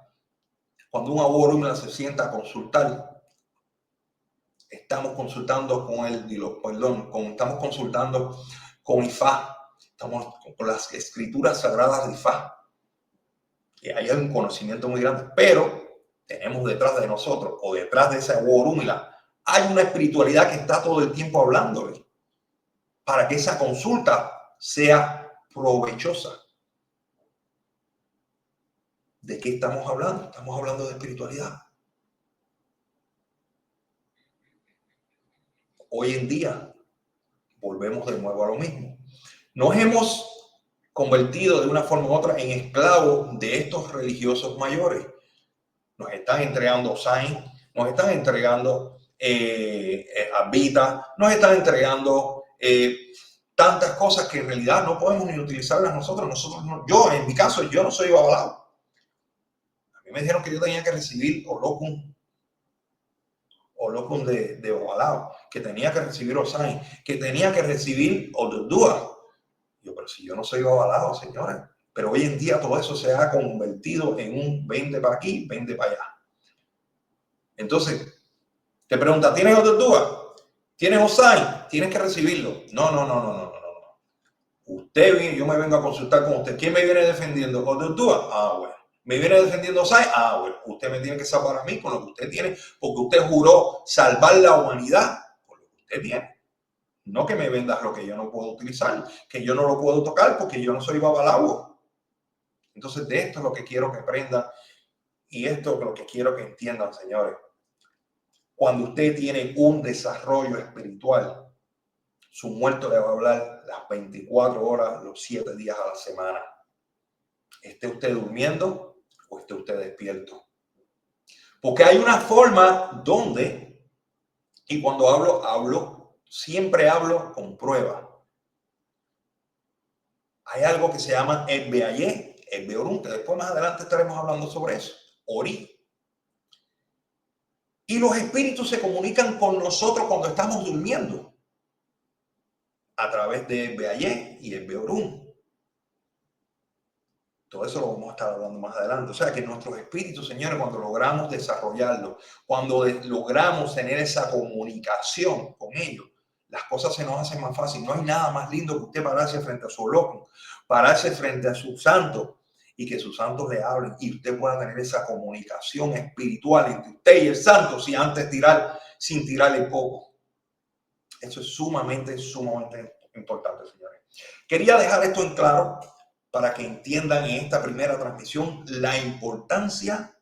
Cuando un aborúmena se sienta a consultar, estamos consultando estamos consultando con Ifá, estamos con las escrituras sagradas de Ifá. Y ahí hay un conocimiento muy grande, pero tenemos detrás de nosotros o detrás de esa aborúmena hay una espiritualidad que está todo el tiempo hablándole para que esa consulta sea provechosa. ¿De qué estamos hablando? Estamos hablando de espiritualidad. Hoy en día volvemos de nuevo a lo mismo. Nos hemos convertido de una forma u otra en esclavos de estos religiosos mayores. Nos están entregando Sain, nos están entregando Abita, nos están entregando tantas cosas que en realidad no podemos ni utilizarlas nosotros no, yo, en mi caso, yo no soy babalao. A mí me dijeron que yo tenía que recibir Olocum de babalao, que tenía que recibir Osain, que tenía que recibir Ododua. Yo, pero si yo no soy babalao, señores. Pero hoy en día todo eso se ha convertido en un 20 para aquí, 20 para allá. Entonces, te pregunta, ¿tienes Ododua? ¿Tienes Osain? Tienes que recibirlo. No. Usted viene, yo me vengo a consultar con usted. ¿Quién me viene defendiendo? Ododua. Ah, bueno. ¿Me viene defendiendo Osain? Ah, bueno. Usted me tiene que salvar a mí con lo que usted tiene, porque usted juró salvar la humanidad con lo que usted tiene. No que me vendas lo que yo no puedo utilizar, que yo no lo puedo tocar porque yo no soy babalao. Entonces, de esto es lo que quiero que aprendan y esto es lo que quiero que entiendan, señores. Cuando usted tiene un desarrollo espiritual, su muerto le va a hablar las 24 horas, los 7 días a la semana. Esté usted durmiendo o esté usted despierto. Porque hay una forma donde, y cuando siempre hablo con prueba. Hay algo que se llama el Beayé, el Beorún, que después más adelante estaremos hablando sobre eso. Ori. Y los espíritus se comunican con nosotros cuando estamos durmiendo a través de Beayé y el Beorún. Todo eso lo vamos a estar hablando más adelante. O sea que nuestros espíritus, señores, cuando logramos desarrollarlo, cuando logramos tener esa comunicación con ellos, las cosas se nos hacen más fácil. No hay nada más lindo que usted pararse frente a su loco, pararse frente a sus santos y que sus santos le hablen y usted pueda tener esa comunicación espiritual entre usted y el santo sin tirarle poco. Eso es sumamente importante, señores. Quería dejar esto en claro para que entiendan en esta primera transmisión la importancia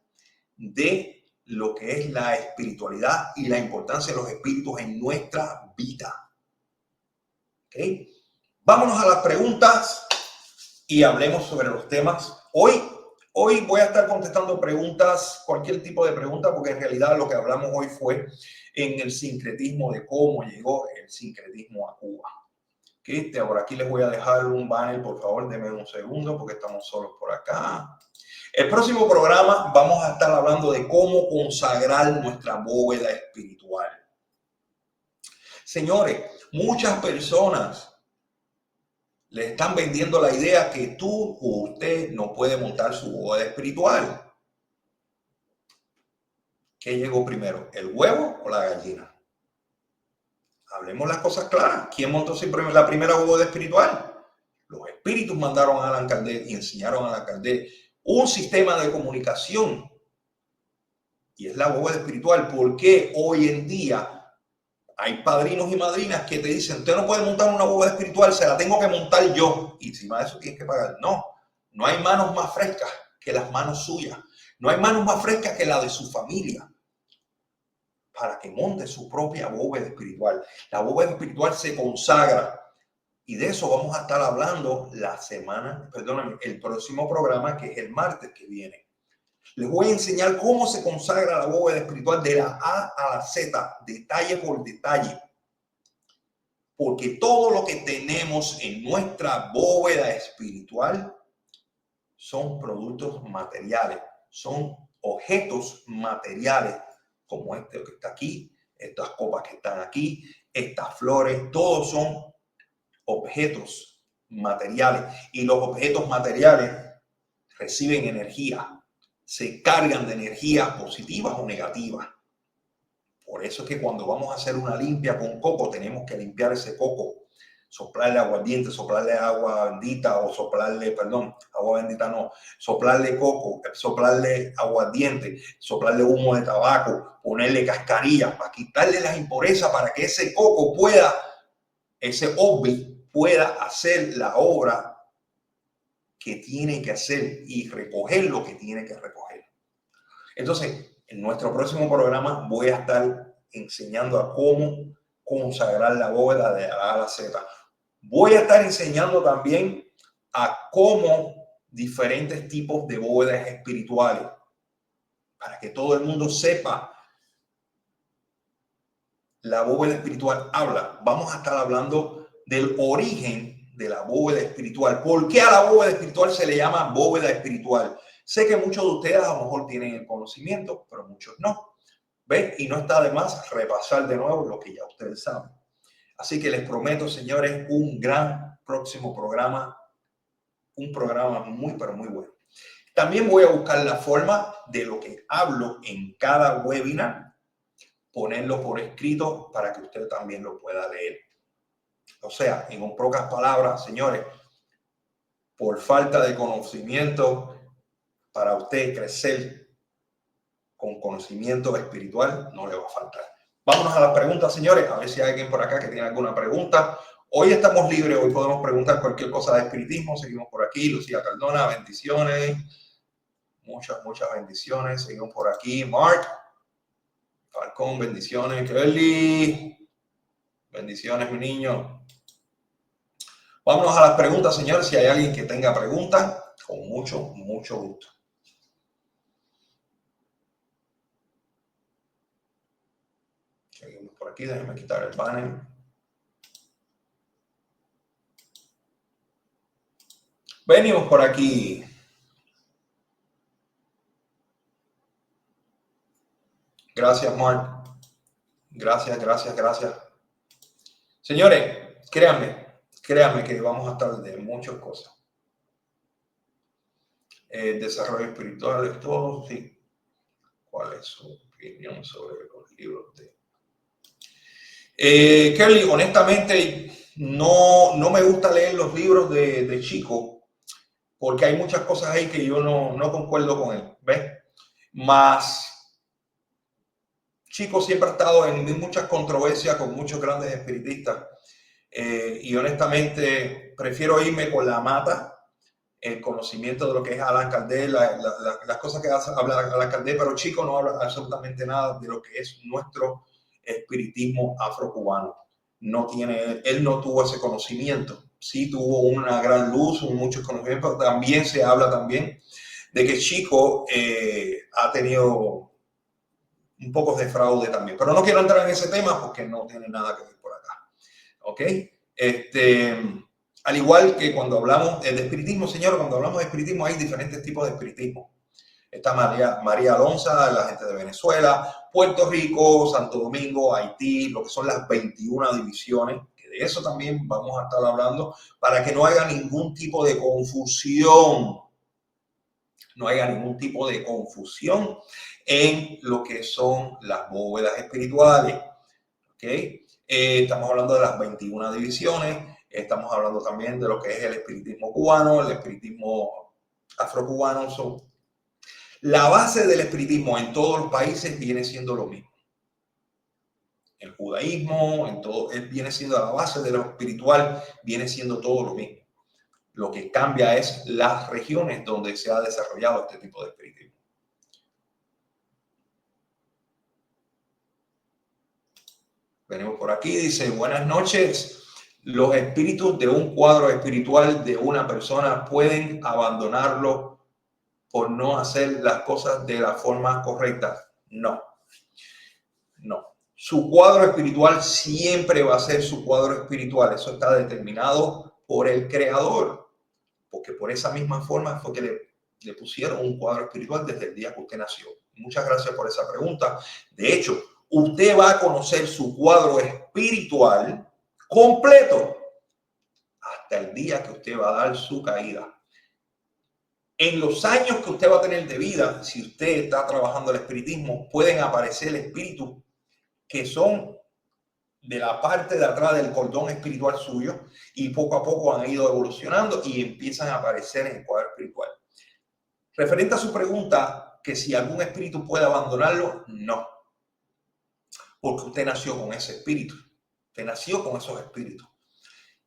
de lo que es la espiritualidad y la importancia de los espíritus en nuestra vida. ¿Okay? Vámonos a las preguntas y hablemos sobre los temas. Hoy voy a estar contestando preguntas, cualquier tipo de pregunta, porque en realidad lo que hablamos hoy fue en el sincretismo de cómo llegó el sincretismo a Cuba. ¿Okay? Por aquí les voy a dejar un banner, por favor, denme un segundo porque estamos solos por acá. El próximo programa vamos a estar hablando de cómo consagrar nuestra bóveda espiritual. Señores, muchas personas le están vendiendo la idea que tú o usted no puede montar su bóveda espiritual. ¿Qué llegó primero, el huevo o la gallina? Hablemos las cosas claras. ¿Quién montó siempre la primera bóveda espiritual? Los espíritus mandaron a Allan Kardec y enseñaron a Allan Kardec un sistema de comunicación. Y es la bóveda espiritual. ¿Por qué hoy en día hay padrinos y madrinas que te dicen, usted no puede montar una bóveda espiritual, se la tengo que montar yo? Y encima de eso tienes que pagar. No, no hay manos más frescas que las manos suyas. No hay manos más frescas que la de su familia para que monte su propia bóveda espiritual. La bóveda espiritual se consagra. Y de eso vamos a estar hablando el próximo programa, que es el martes que viene. Les voy a enseñar cómo se consagra la bóveda espiritual de la A a la Z, detalle por detalle. Porque todo lo que tenemos en nuestra bóveda espiritual son productos materiales, son objetos materiales, como este que está aquí, estas copas que están aquí, estas flores, todos son objetos materiales. Y los objetos materiales reciben energía, se cargan de energías positivas o negativas. Por eso es que cuando vamos a hacer una limpia con coco, tenemos que limpiar ese coco, soplarle aguardiente, soplarle agua bendita o soplarle coco, soplarle aguardiente, soplarle humo de tabaco, ponerle cascarillas para quitarle las impurezas para que ese coco ese obi pueda hacer la obra que tiene que hacer y recoger lo que tiene que recoger. Entonces, en nuestro próximo programa voy a estar enseñando a cómo consagrar la bóveda de A a la Z. Voy a estar enseñando también a cómo diferentes tipos de bóvedas espirituales, para que todo el mundo sepa. La bóveda espiritual habla. Vamos a estar hablando del origen de la bóveda espiritual. ¿Por qué a la bóveda espiritual se le llama bóveda espiritual? Sé que muchos de ustedes a lo mejor tienen el conocimiento, pero muchos no. ¿Ven? Y no está de más repasar de nuevo lo que ya ustedes saben. Así que les prometo, señores, un gran próximo programa. Un programa muy, pero muy bueno. También voy a buscar la forma de lo que hablo en cada webinar, ponerlo por escrito para que usted también lo pueda leer. O sea, en pocas palabras, señores, por falta de conocimiento, para usted crecer con conocimiento espiritual, no le va a faltar. Vámonos a las preguntas, señores, a ver si hay alguien por acá que tiene alguna pregunta. Hoy estamos libres, hoy podemos preguntar cualquier cosa de espiritismo. Seguimos por aquí, Lucía Cardona, bendiciones. Muchas bendiciones. Seguimos por aquí, Mark Falcón, bendiciones. Kelly, bendiciones, mi niño. Vámonos a las preguntas, señores. Si hay alguien que tenga preguntas, con mucho gusto. Seguimos por aquí, déjenme quitar el panel. Venimos por aquí. Gracias, Mark. Gracias. Señores, créanme que vamos a estar de muchas cosas. Desarrollo espiritual es todo, sí. ¿Cuál es su opinión sobre los libros de Kelly? Honestamente, no me gusta leer los libros de Chico, porque hay muchas cosas ahí que yo no concuerdo con él, ¿ves? Más Chico siempre ha estado en muchas controversias con muchos grandes espiritistas, y honestamente prefiero irme con la mata, el conocimiento de lo que es Allan Kardec, las cosas que habla Allan Kardec, pero Chico no habla absolutamente nada de lo que es nuestro espiritismo afrocubano. Él no tuvo ese conocimiento. Sí tuvo una gran luz, muchos conocimientos, pero también se habla también de que Chico ha tenido un poco de fraude también. Pero no quiero entrar en ese tema porque no tiene nada que ver por acá. ¿Ok? Al igual que cuando hablamos de espiritismo, señor, cuando hablamos de espiritismo hay diferentes tipos de espiritismo. Está María Alonso, la gente de Venezuela, Puerto Rico, Santo Domingo, Haití, lo que son las 21 divisiones, que de eso también vamos a estar hablando, para que no haya ningún tipo de confusión. No haya ningún tipo de confusión en lo que son las bóvedas espirituales. ¿Okay? Estamos hablando de las 21 divisiones, estamos hablando también de lo que es el espiritismo cubano, el espiritismo afrocubano. La base del espiritismo en todos los países viene siendo lo mismo. El judaísmo, en todo, viene siendo la base de lo espiritual, viene siendo todo lo mismo. Lo que cambia es las regiones donde se ha desarrollado este tipo de espiritismo. Venimos por aquí, dice, buenas noches. Los espíritus de un cuadro espiritual de una persona pueden abandonarlo por no hacer las cosas de la forma correcta. No. Su cuadro espiritual siempre va a ser su cuadro espiritual. Eso está determinado por el creador. Porque por esa misma forma fue que le pusieron un cuadro espiritual desde el día que usted nació. Muchas gracias por esa pregunta. De hecho, usted va a conocer su cuadro espiritual completo hasta el día que usted va a dar su caída. En los años que usted va a tener de vida, si usted está trabajando el espiritismo, pueden aparecer espíritus que son de la parte de atrás del cordón espiritual suyo y poco a poco han ido evolucionando y empiezan a aparecer en el cuadro espiritual. Referente a su pregunta, que si algún espíritu puede abandonarlo, no. Porque usted nació con ese espíritu. Usted nació con esos espíritus.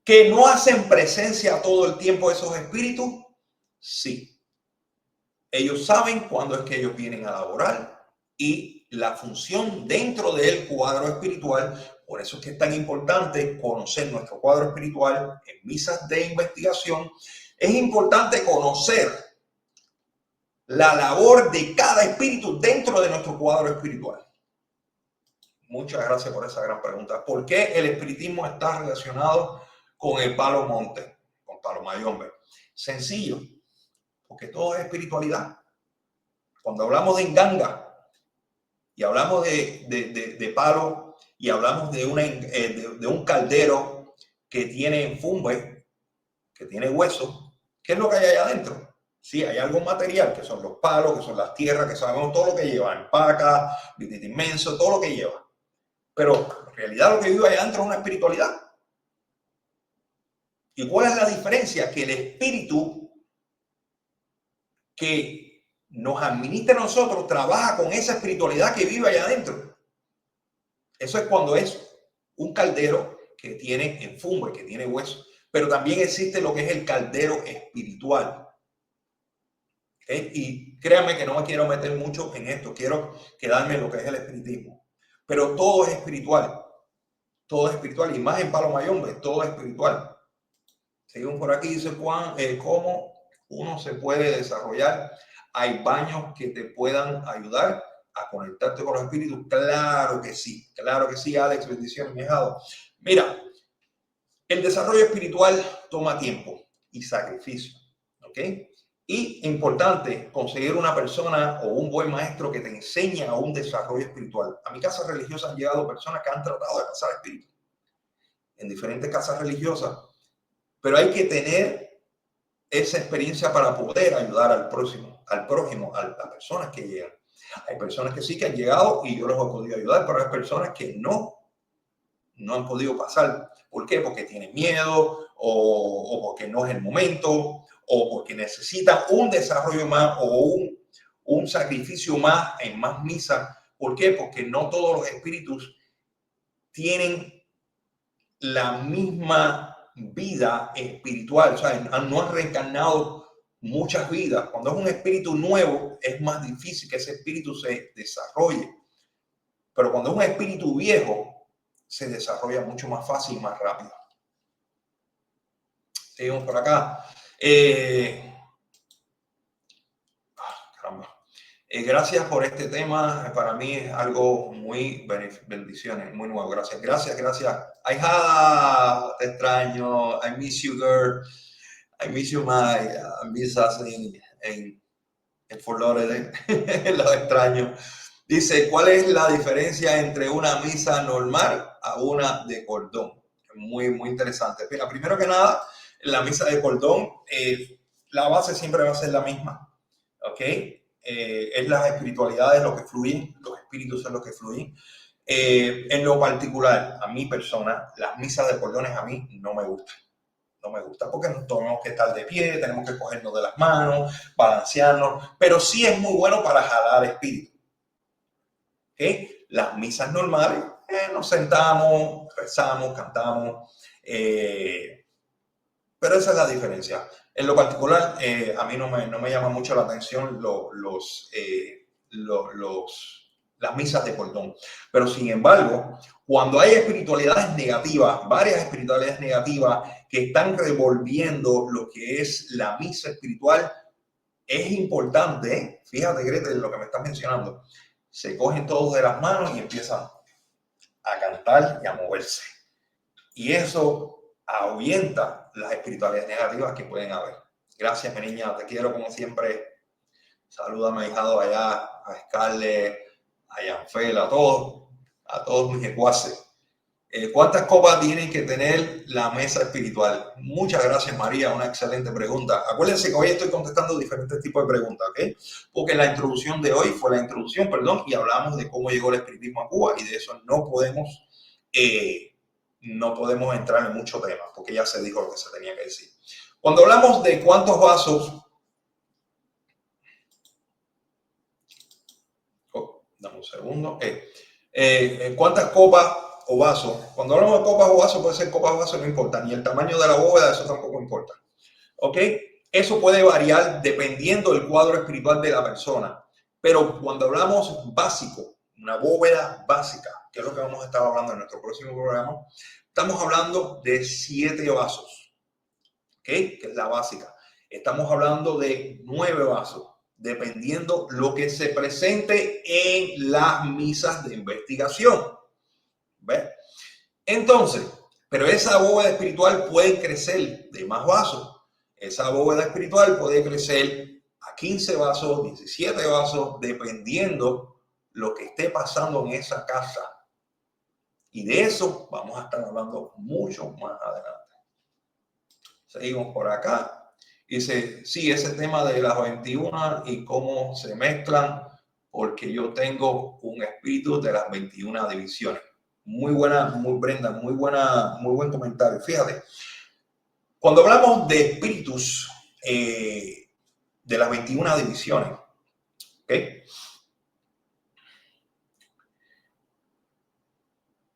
¿Que no hacen presencia todo el tiempo esos espíritus? Sí. Ellos saben cuándo es que ellos vienen a laborar y la función dentro del cuadro espiritual. Por eso es que es tan importante conocer nuestro cuadro espiritual en misas de investigación. Es importante conocer la labor de cada espíritu dentro de nuestro cuadro espiritual. Muchas gracias por esa gran pregunta. ¿Por qué el espiritismo está relacionado con el palo monte, con palo mayombe? Sencillo, porque todo es espiritualidad. Cuando hablamos de nganga y hablamos de palo y hablamos de un caldero que tiene enfumbe, que tiene hueso, ¿qué es lo que hay allá adentro? Sí, hay algo material, que son los palos, que son las tierras, que sabemos todo lo que lleva, alpaca, vitito inmenso, todo lo que lleva. Pero en realidad lo que vive allá adentro es una espiritualidad. ¿Y cuál es la diferencia? Que el espíritu que nos administra a nosotros trabaja con esa espiritualidad que vive allá adentro. Eso es cuando es un caldero que tiene enfumbre, que tiene hueso. Pero también existe lo que es el caldero espiritual. ¿Okay? Y créanme que no me quiero meter mucho en esto. Quiero quedarme en lo que es el espiritismo. Pero todo es espiritual. Todo es espiritual. Y más en Palo Mayombe, todo es espiritual. Seguimos por aquí, dice Juan, ¿cómo uno se puede desarrollar? ¿Hay baños que te puedan ayudar a conectarte con los espíritus? Claro que sí, Alex, bendiciones, mi hijado. Mira, el desarrollo espiritual toma tiempo y sacrificio, ¿ok? Y importante, conseguir una persona o un buen maestro que te enseñe a un desarrollo espiritual. A mi casa religiosa han llegado personas que han tratado de pasar espíritu en diferentes casas religiosas. Pero hay que tener esa experiencia para poder ayudar al próximo, a las personas que llegan. Hay personas que sí que han llegado y yo los he podido ayudar, pero hay personas que no han podido pasar. ¿Por qué? Porque tienen miedo o porque no es el momento o porque necesitan un desarrollo más o un sacrificio más en más misa. ¿Por qué? Porque no todos los espíritus tienen la misma vida espiritual, o sea, no han reencarnado muchas vidas. Cuando es un espíritu nuevo, es más difícil que ese espíritu se desarrolle. Pero cuando es un espíritu viejo, se desarrolla mucho más fácil y más rápido. Seguimos por acá. Caramba. Gracias por este tema. Para mí es algo muy bendiciones, muy nuevo. Gracias, gracias, gracias. Ahijada, te extraño. I miss you, girl. I miss you, my misas en Fort Lauderdale. Los extraño. Dice, ¿cuál es la diferencia entre una misa normal a una de cordón? Muy, muy interesante. Mira, primero que nada, la misa de cordón, la base siempre va a ser la misma. ¿Ok? Es las espiritualidades lo que fluyen, los espíritus son los que fluyen. En lo particular, a mi persona, las misas de cordones a mí no me gustan. No me gusta porque nos tenemos que estar de pie, tenemos que cogernos de las manos, balancearnos, pero sí es muy bueno para jalar espíritu. ¿Okay? Las misas normales, nos sentamos, rezamos, cantamos, pero esa es la diferencia. En lo particular, a mí no me llama mucho la atención las misas de cordón. Pero sin embargo, cuando hay espiritualidades negativas, varias espiritualidades negativas que están revolviendo lo que es la misa espiritual, es importante, fíjate, Gretel, lo que me estás mencionando, se cogen todos de las manos y empiezan a cantar y a moverse. Y eso ahuyenta las espiritualidades negativas que pueden haber. Gracias, mi niña, te quiero como siempre. Salúdame, ahijado, allá, a Scarlett, a Yanfel, a todos mis ecuaces. ¿Cuántas copas tiene que tener la mesa espiritual? Muchas gracias, María, una excelente pregunta. Acuérdense que hoy estoy contestando diferentes tipos de preguntas, ¿ok? Porque la introducción de hoy fue la introducción, y hablamos de cómo llegó el espiritismo a Cuba y de eso no podemos entrar en mucho tema, porque ya se dijo lo que se tenía que decir. Cuando hablamos de cuántos vasos, dame un segundo, cuántas copas o vasos, cuando hablamos de copas o vasos, puede ser copas o vasos, no importa, ni el tamaño de la bóveda, eso tampoco importa, ¿ok? Eso puede variar dependiendo del cuadro espiritual de la persona, pero cuando hablamos básico, una bóveda básica, que es lo que vamos a estar hablando en nuestro próximo programa, estamos hablando de 7 vasos, ¿ok? Que es la básica. Estamos hablando de 9 vasos, dependiendo lo que se presente en las misas de investigación. ¿Ves? Entonces, pero esa bóveda espiritual puede crecer de más vasos. Esa bóveda espiritual puede crecer a 15 vasos, 17 vasos, dependiendo lo que esté pasando en esa casa. Y de eso vamos a estar hablando mucho más adelante. Seguimos por acá. Dice, sí, ese tema de las 21 y cómo se mezclan, porque yo tengo un espíritu de las 21 divisiones. Muy buena, Brenda, muy buen comentario. Fíjate, cuando hablamos de espíritus de las 21 divisiones, ¿ok?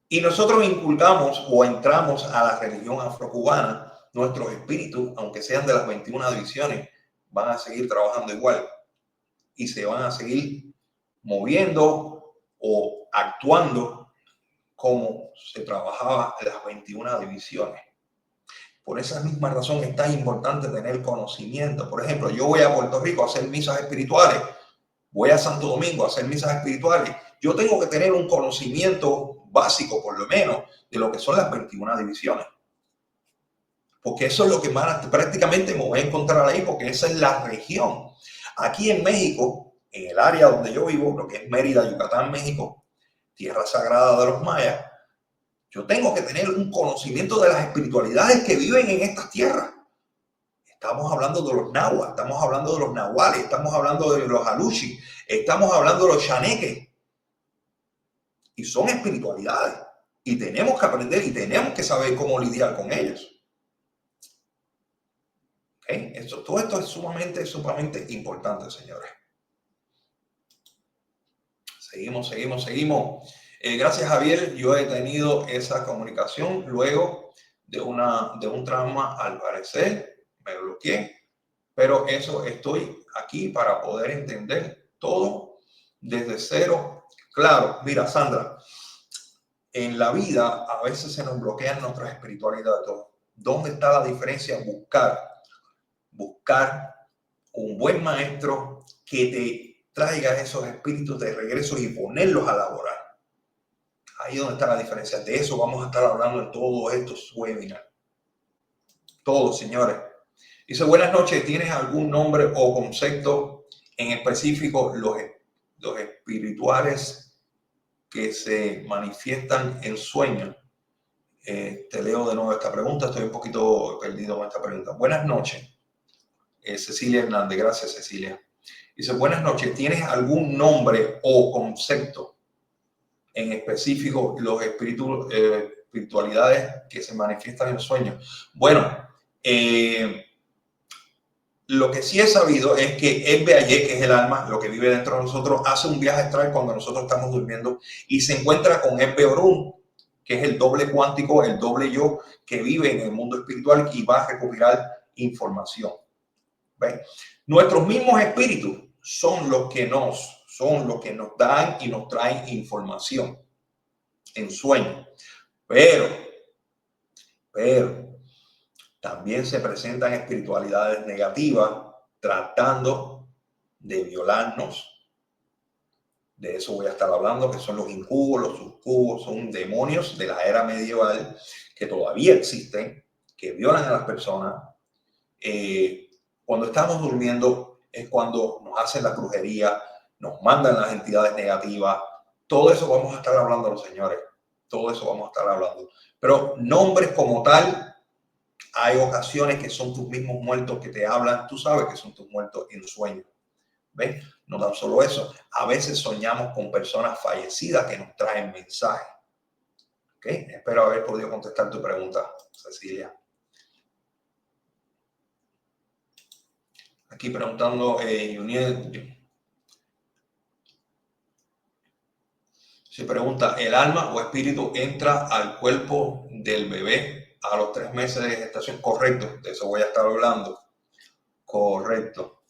Y nosotros inculcamos o entramos a la religión afrocubana, nuestros espíritus, aunque sean de las 21 divisiones, van a seguir trabajando igual y se van a seguir moviendo o actuando como se trabajaba en las 21 divisiones. Por esa misma razón es tan importante tener conocimiento. Por ejemplo, yo voy a Puerto Rico a hacer misas espirituales, voy a Santo Domingo a hacer misas espirituales. Yo tengo que tener un conocimiento básico, por lo menos, de lo que son las 21 divisiones. Porque eso es lo que prácticamente me voy a encontrar ahí, porque esa es la región. Aquí en México, en el área donde yo vivo, lo que es Mérida, Yucatán, México, tierra sagrada de los mayas, yo tengo que tener un conocimiento de las espiritualidades que viven en estas tierras. Estamos hablando de los nahuas, estamos hablando de los nahuales, estamos hablando de los alushi, estamos hablando de los chaneques. Y son espiritualidades. Y tenemos que aprender y tenemos que saber cómo lidiar con ellos. ¿Okay? Todo esto es sumamente importante, señores. Seguimos. Gracias, Javier. Yo he tenido esa comunicación luego de un trauma, al parecer. Me bloqueé. Pero eso estoy aquí para poder entender todo desde cero. Claro, mira, Sandra, en la vida a veces se nos bloquean nuestras espiritualidades. ¿Dónde está la diferencia? Buscar un buen maestro que te traiga esos espíritus de regreso y ponerlos a laborar. Ahí es donde está la diferencia. De eso vamos a estar hablando en todos estos webinars. Todos, señores. Dice, buenas noches, ¿tienes algún nombre o concepto en específico los espirituales que se manifiestan en sueños? Te leo de nuevo esta pregunta, estoy un poquito perdido con esta pregunta. Buenas noches, Cecilia Hernández, gracias Cecilia. Dice, buenas noches, ¿tienes algún nombre o concepto en específico los espiritualidades que se manifiestan en sueños? Bueno, lo que sí he sabido es que el Beayé, que es el alma, lo que vive dentro de nosotros, hace un viaje astral cuando nosotros estamos durmiendo y se encuentra con el Beorún, que es el doble cuántico, el doble yo que vive en el mundo espiritual y va a recopilar información. ¿Ven? Nuestros mismos espíritus son los que nos dan y nos traen información en sueños. Pero también se presentan espiritualidades negativas tratando de violarnos. De eso voy a estar hablando, que son los incubos, los sucubos, son demonios de la era medieval que todavía existen, que violan a las personas. Cuando estamos durmiendo es cuando nos hacen la brujería, nos mandan las entidades negativas. Todo eso vamos a estar hablando, los señores. Todo eso vamos a estar hablando. Pero nombres como tal, hay ocasiones que son tus mismos muertos que te hablan. Tú sabes que son tus muertos en sueño. ¿Ven? No tan solo eso. A veces soñamos con personas fallecidas que nos traen mensajes. ¿Ok? Espero haber podido contestar tu pregunta, Cecilia. Aquí preguntando, se pregunta, ¿el alma o espíritu entra al cuerpo del bebé a los 3 meses de gestación? Correcto, de eso voy a estar hablando. Correcto.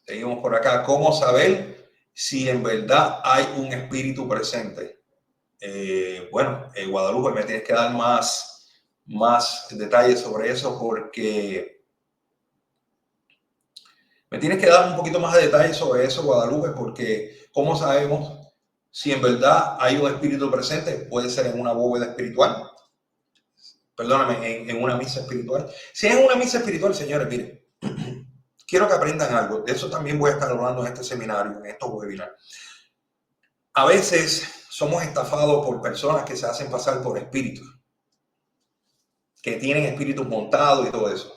Seguimos por acá. ¿Cómo saber si en verdad hay un espíritu presente? Guadalupe, me tienes que dar más detalles sobre eso porque me tienes que dar un poquito más de detalles sobre eso, Guadalupe, porque ¿cómo sabemos si en verdad hay un espíritu presente? Puede ser en una bóveda espiritual, perdóname, en una misa espiritual. Si es una misa espiritual, señores, miren, quiero que aprendan algo. De eso también voy a estar hablando en este seminario, en estos webinars. A veces somos estafados por personas que se hacen pasar por espíritus, que tienen espíritus montados y todo eso.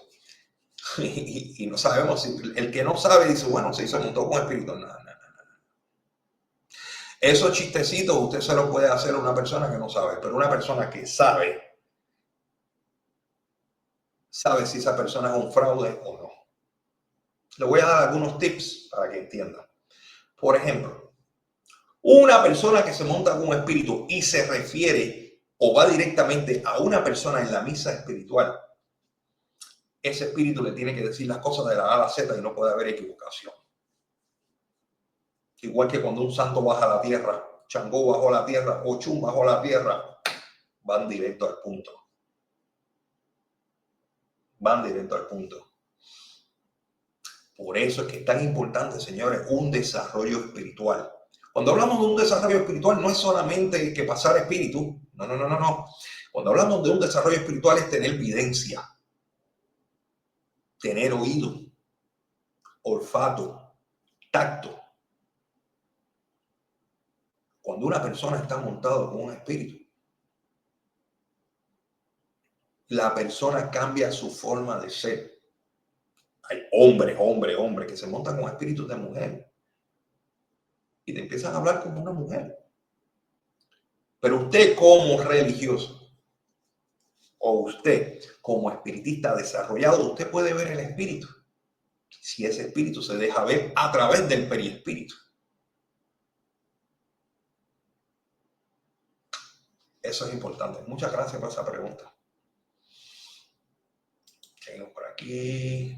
Y no sabemos si el que no sabe dice, bueno, se montó con espíritus. No. Esos chistecitos usted se los puede hacer a una persona que no sabe, pero una persona que sabe si esa persona es un fraude o no. Le voy a dar algunos tips para que entiendan. Por ejemplo, una persona que se monta con un espíritu y se refiere o va directamente a una persona en la misa espiritual, ese espíritu le tiene que decir las cosas de la A a la Z y no puede haber equivocación. Igual que cuando un santo baja a la tierra, Changó bajó a la tierra, Ochum bajó a la tierra, van directo al punto. Por eso es que es tan importante, señores, un desarrollo espiritual. Cuando hablamos de un desarrollo espiritual, no es solamente que pasar espíritu. No. Cuando hablamos de un desarrollo espiritual es tener videncia, tener oído, olfato, tacto. Cuando una persona está montada con un espíritu, la persona cambia su forma de ser. Hay hombres que se montan con espíritus de mujer y te empiezan a hablar como una mujer. Pero usted como religioso o usted como espiritista desarrollado, usted puede ver el espíritu. Si ese espíritu se deja ver a través del periespíritu. Eso es importante. Muchas gracias por esa pregunta. Tengo por aquí.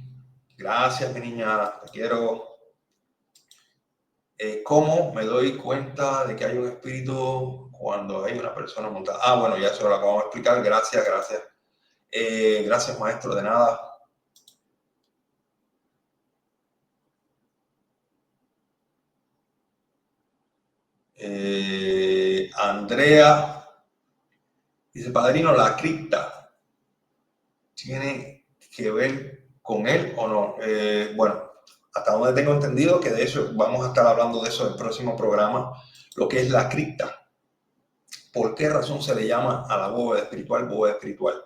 Gracias, mi niña. Te quiero. ¿Cómo me doy cuenta de que hay un espíritu cuando hay una persona montada? Ah, bueno, ya eso lo acabamos de explicar. Gracias. Gracias, maestro. De nada. Andrea dice, padrino, la cripta tiene que ver con él o no. Bueno, hasta donde tengo entendido que de eso vamos a estar hablando de eso en el próximo programa, lo que es la cripta. ¿Por qué razón se le llama a la bóveda espiritual bóveda espiritual?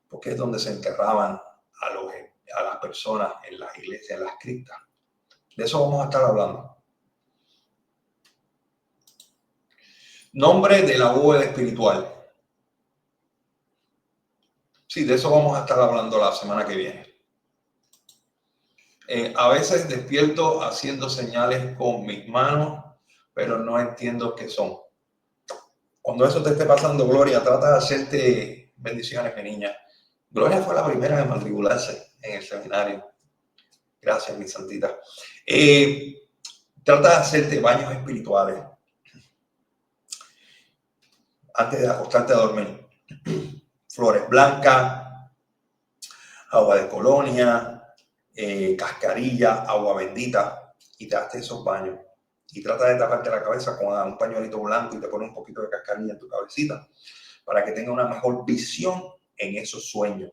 Porque es donde se enterraban a las personas en las iglesias, en las criptas. De eso vamos a estar hablando. Nombre de la bóveda espiritual. Sí, de eso vamos a estar hablando la semana que viene. A veces despierto haciendo señales con mis manos, pero no entiendo qué son. Cuando eso te esté pasando, Gloria, trata de hacerte bendiciones, mi niña. Gloria fue la primera en matricularse en el seminario. Gracias, mi santita. Trata de hacerte baños espirituales antes de acostarte a dormir. Flores blancas, agua de colonia, cascarilla, agua bendita, y te haces esos baños. Y trata de taparte la cabeza con un pañuelito blanco y te pones un poquito de cascarilla en tu cabecita para que tenga una mejor visión en esos sueños.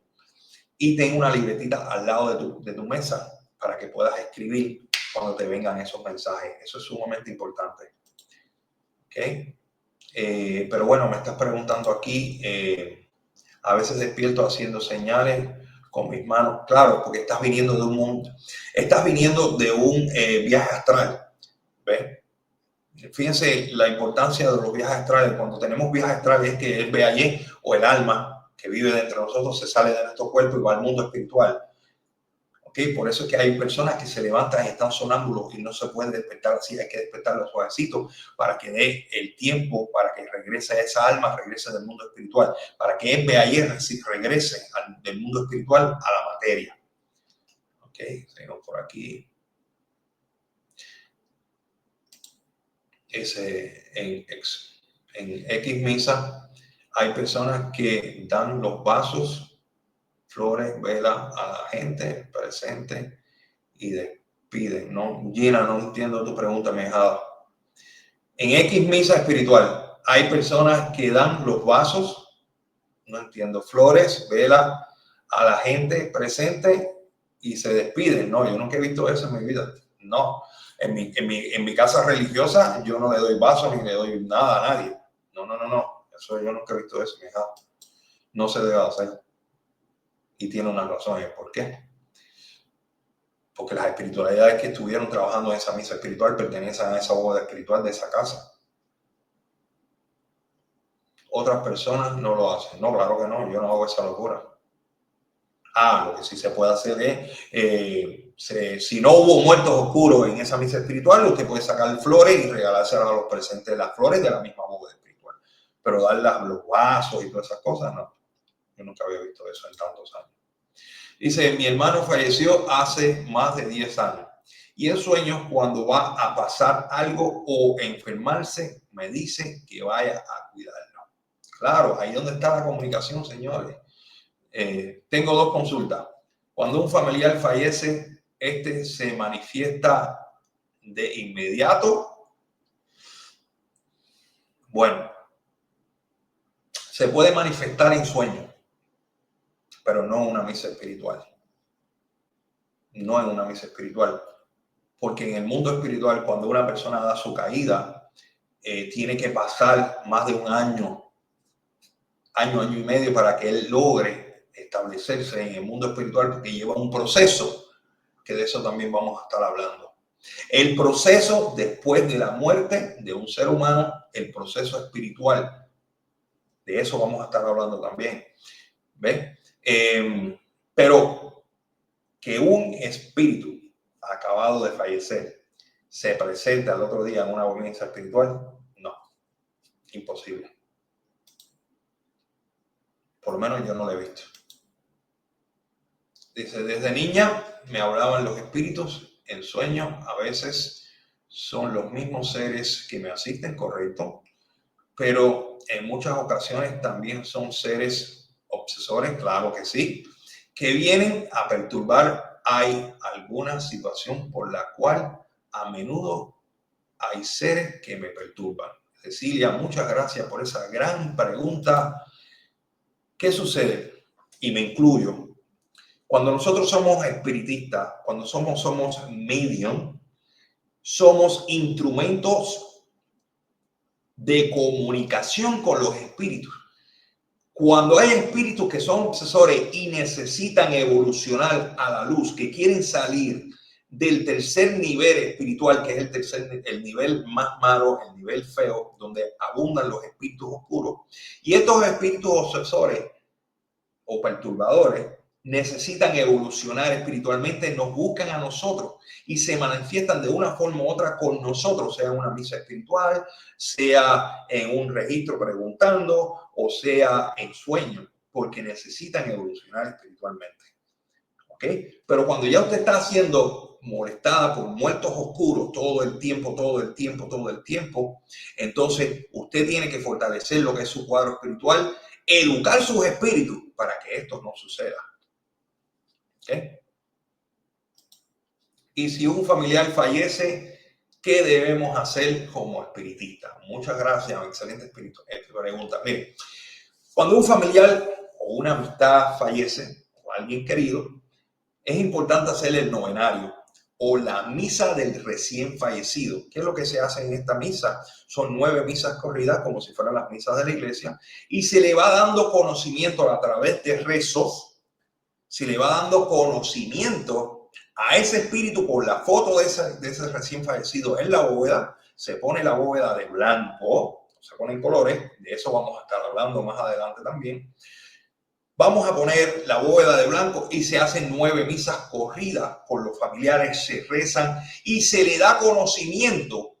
Y ten una libretita al lado de tu mesa para que puedas escribir cuando te vengan esos mensajes. Eso es sumamente importante. ¿Okay? Pero bueno, me estás preguntando aquí, a veces despierto haciendo señales con mis manos, claro, porque estás viniendo de un mundo, estás viniendo de un viaje astral, ¿ves? Fíjense la importancia de los viajes astrales. Cuando tenemos viajes astrales es que el BAY o el alma que vive dentro de nosotros se sale de nuestro cuerpo y va al mundo espiritual. ¿Okay? Por eso es que hay personas que se levantan y están sonámbulos y no se pueden despertar así, hay que despertarlo suavecito para que dé el tiempo para que regrese esa alma, regrese del mundo espiritual, para que el BAY regrese del mundo espiritual a la materia. Ok, tengo por aquí. En X misa hay personas que dan los vasos, flores, velas a la gente presente y despiden. No, Gina, no entiendo tu pregunta, mi hijada. En X misa espiritual hay personas que dan los vasos, no entiendo, flores, velas a la gente presente y se despiden. No, yo nunca he visto eso en mi vida. No. En mi casa religiosa yo no le doy vasos ni le doy nada a nadie. No. Eso yo nunca he visto eso, mi hija. No se debe hacer. Y tiene una razón. ¿Por qué? Porque las espiritualidades que estuvieron trabajando en esa misa espiritual pertenecen a esa bóveda espiritual de esa casa. Otras personas no lo hacen. No, claro que no. Yo no hago esa locura. Lo que sí se puede hacer es, si no hubo muertos oscuros en esa misa espiritual, usted puede sacar flores y regalárselas a los presentes las flores de la misma bóveda espiritual. Pero darlas los vasos y todas esas cosas, no. Yo nunca había visto eso en tantos años. Dice, mi hermano falleció hace más de 10 años. Y en sueños, cuando va a pasar algo o enfermarse, me dice que vaya a cuidarlo. Claro, ahí donde está la comunicación, señores. Tengo dos consultas. Cuando un familiar fallece, este se manifiesta de inmediato. Bueno, se puede manifestar en sueños, pero no en una misa espiritual. No en una misa espiritual. Porque en el mundo espiritual, cuando una persona da su caída, tiene que pasar más de un año y medio para que él logre establecerse en el mundo espiritual porque lleva un proceso, que de eso también vamos a estar hablando. El proceso después de la muerte de un ser humano, el proceso espiritual, de eso vamos a estar hablando también. ¿Ves? Pero que un espíritu acabado de fallecer se presente al otro día en una audiencia espiritual, no, imposible. Por lo menos yo no lo he visto. Dice, desde niña me hablaban los espíritus en sueños, a veces son los mismos seres que me asisten, correcto, pero en muchas ocasiones también son seres obsesores, claro que sí, que vienen a perturbar. Hay alguna situación por la cual a menudo hay seres que me perturban. Cecilia, muchas gracias por esa gran pregunta. ¿Qué sucede? Y me incluyo. Cuando nosotros somos espiritistas, cuando somos medium, somos instrumentos de comunicación con los espíritus. Cuando hay espíritus que son obsesores y necesitan evolucionar a la luz, que quieren salir del tercer nivel espiritual, que es el nivel más malo, el nivel feo, donde abundan los espíritus oscuros, y estos espíritus obsesores o perturbadores necesitan evolucionar espiritualmente, nos buscan a nosotros y se manifiestan de una forma u otra con nosotros, sea en una misa espiritual, sea en un registro preguntando o sea en sueño, porque necesitan evolucionar espiritualmente. ¿Ok? Pero cuando ya usted está siendo molestada por muertos oscuros todo el tiempo, entonces usted tiene que fortalecer lo que es su cuadro espiritual, educar sus espíritus para que esto no suceda. ¿Okay? Y si un familiar fallece, ¿qué debemos hacer como espiritistas? Muchas gracias, excelente espíritu. Esta pregunta. Mire, cuando un familiar o una amistad fallece, o alguien querido, es importante hacer el novenario o la misa del recién fallecido. ¿Qué es lo que se hace en esta misa? Son 9 misas corridas, como si fueran las misas de la iglesia, y se le va dando conocimiento a través de rezos, se le va dando conocimiento a ese espíritu por la foto de ese recién fallecido en la bóveda. Se pone la bóveda de blanco, se ponen colores, de eso vamos a estar hablando más adelante también. Vamos a poner la bóveda de blanco y se hacen 9 misas corridas por los familiares, se rezan y se le da conocimiento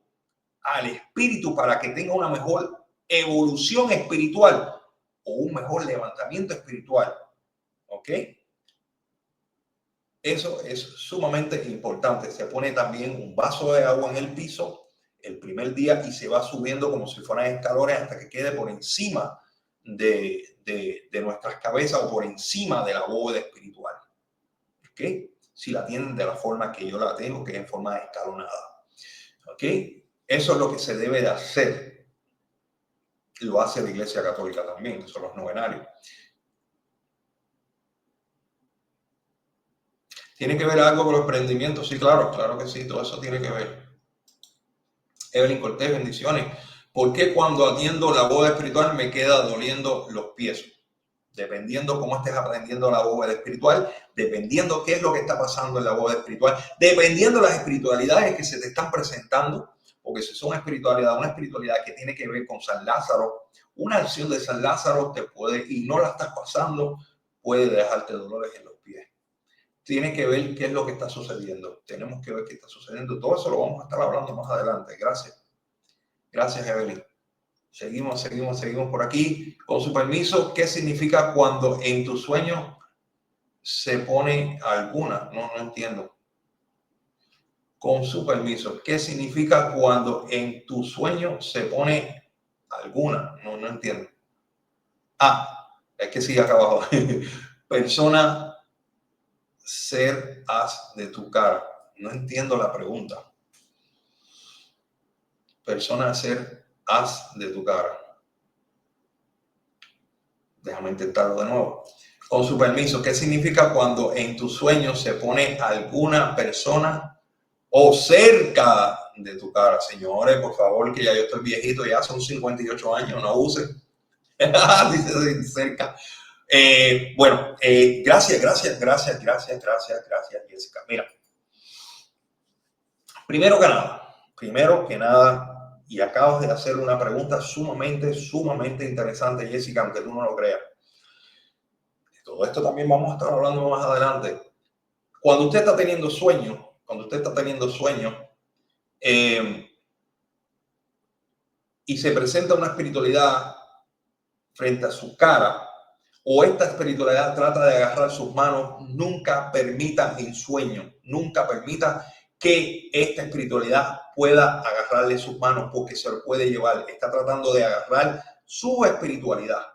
al espíritu para que tenga una mejor evolución espiritual o un mejor levantamiento espiritual. ¿Ok? Eso es sumamente importante. Se pone también un vaso de agua en el piso el primer día y se va subiendo como si fueran escalones hasta que quede por encima de nuestras cabezas o por encima de la bóveda espiritual. ¿Ok? Si la tienen de la forma que yo la tengo, que es en forma escalonada. ¿Ok? Eso es lo que se debe de hacer. Lo hace la Iglesia Católica también, que son los novenarios. ¿Tiene que ver algo con los emprendimientos? Sí, claro que sí, todo eso tiene que ver. Evelyn Cortés, bendiciones. ¿Por qué cuando atiendo la bóveda espiritual me queda doliendo los pies? Dependiendo cómo estés aprendiendo la bóveda espiritual, dependiendo qué es lo que está pasando en la bóveda espiritual, dependiendo de las espiritualidades que se te están presentando, porque si son una espiritualidad que tiene que ver con San Lázaro, una acción de San Lázaro te puede, y no la estás pasando, puede dejarte dolores en los pies. Tiene que ver qué es lo que está sucediendo. Tenemos que ver qué está sucediendo. Todo eso lo vamos a estar hablando más adelante. Gracias. Gracias, Evelyn. Seguimos por aquí. Con su permiso, ¿qué significa cuando en tu sueño se pone alguna? No entiendo. Con su permiso, ¿qué significa cuando en tu sueño se pone alguna? No entiendo. Es que sigue acá abajo. Persona, ser, haz de tu cara. No entiendo la pregunta. Persona, ser, haz de tu cara. Déjame intentarlo de nuevo. Con su permiso, ¿qué significa cuando en tus sueños se pone alguna persona o cerca de tu cara? Señores, por favor, que ya yo estoy viejito, ya son 58 años, no use. Dice cerca. Bueno, gracias, Jessica. Mira, primero que nada, y acabas de hacer una pregunta sumamente interesante, Jessica, aunque tú no lo creas. De todo esto también vamos a estar hablando más adelante. Cuando usted está teniendo sueños, y se presenta una espiritualidad frente a su cara, o esta espiritualidad trata de agarrar sus manos, nunca permita en sueño, nunca permita que esta espiritualidad pueda agarrarle sus manos porque se lo puede llevar. Está tratando de agarrar su espiritualidad.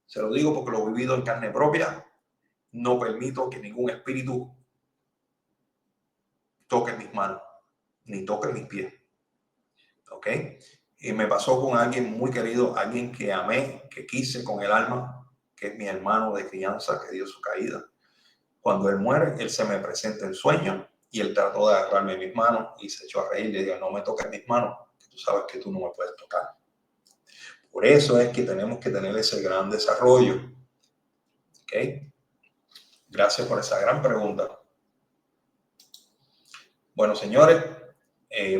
Se lo digo porque lo he vivido en carne propia. No permito que ningún espíritu toque mis manos, ni toque mis pies. ¿Ok? Y me pasó con alguien muy querido, alguien que amé, que quise con el alma, que es mi hermano de crianza, que dio su caída. Cuando él muere, él se me presenta en sueño y él trató de agarrarme mis manos y se echó a reír y le dijo, no me toques mis manos, que tú sabes que tú no me puedes tocar. Por eso es que tenemos que tener ese gran desarrollo. ¿Ok? Gracias por esa gran pregunta. Bueno, señores,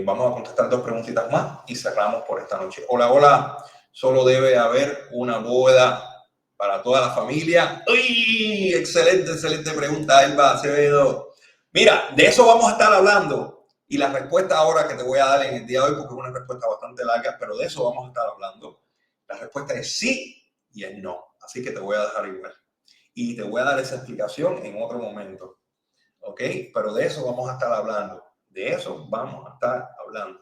vamos a contestar 2 preguntitas más y cerramos por esta noche. Hola. Solo debe haber una bóveda para toda la familia. ¡Uy! Excelente pregunta, Elba Acevedo. Mira, de eso vamos a estar hablando. Y la respuesta ahora que te voy a dar en el día de hoy, porque es una respuesta bastante larga, pero de eso vamos a estar hablando. La respuesta es sí y es no. Así que te voy a dejar igual. Y te voy a dar esa explicación en otro momento. ¿Ok? Pero de eso vamos a estar hablando. De eso vamos a estar hablando.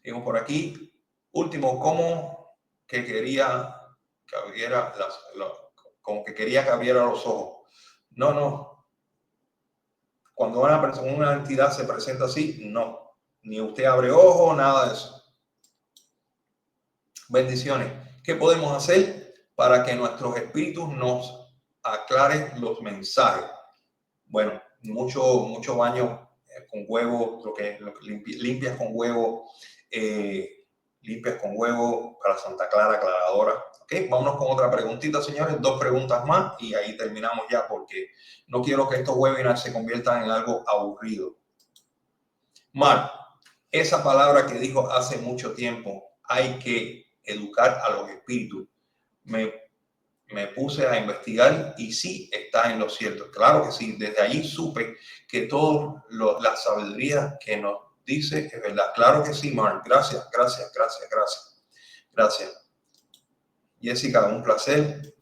Digo por aquí, último, ¿cómo que quería que abriera como que quería que abriera los ojos? No. Cuando una persona, una entidad se presenta así, no. Ni usted abre ojos, nada de eso. Bendiciones. ¿Qué podemos hacer para que nuestros espíritus nos aclaren los mensajes? Bueno, mucho baño con huevo, lo que limpias con huevo, para Santa Clara, aclaradora. Ok, vámonos con otra preguntita, señores. 2 preguntas más y ahí terminamos ya porque no quiero que estos webinars se conviertan en algo aburrido. Mar, esa palabra que dijo hace mucho tiempo, hay que educar a los espíritus. Me puse a investigar y sí está en lo cierto. Claro que sí, desde allí supe que toda la sabiduría que nos dice es verdad. Claro que sí, Mark. Gracias. Jessica, un placer.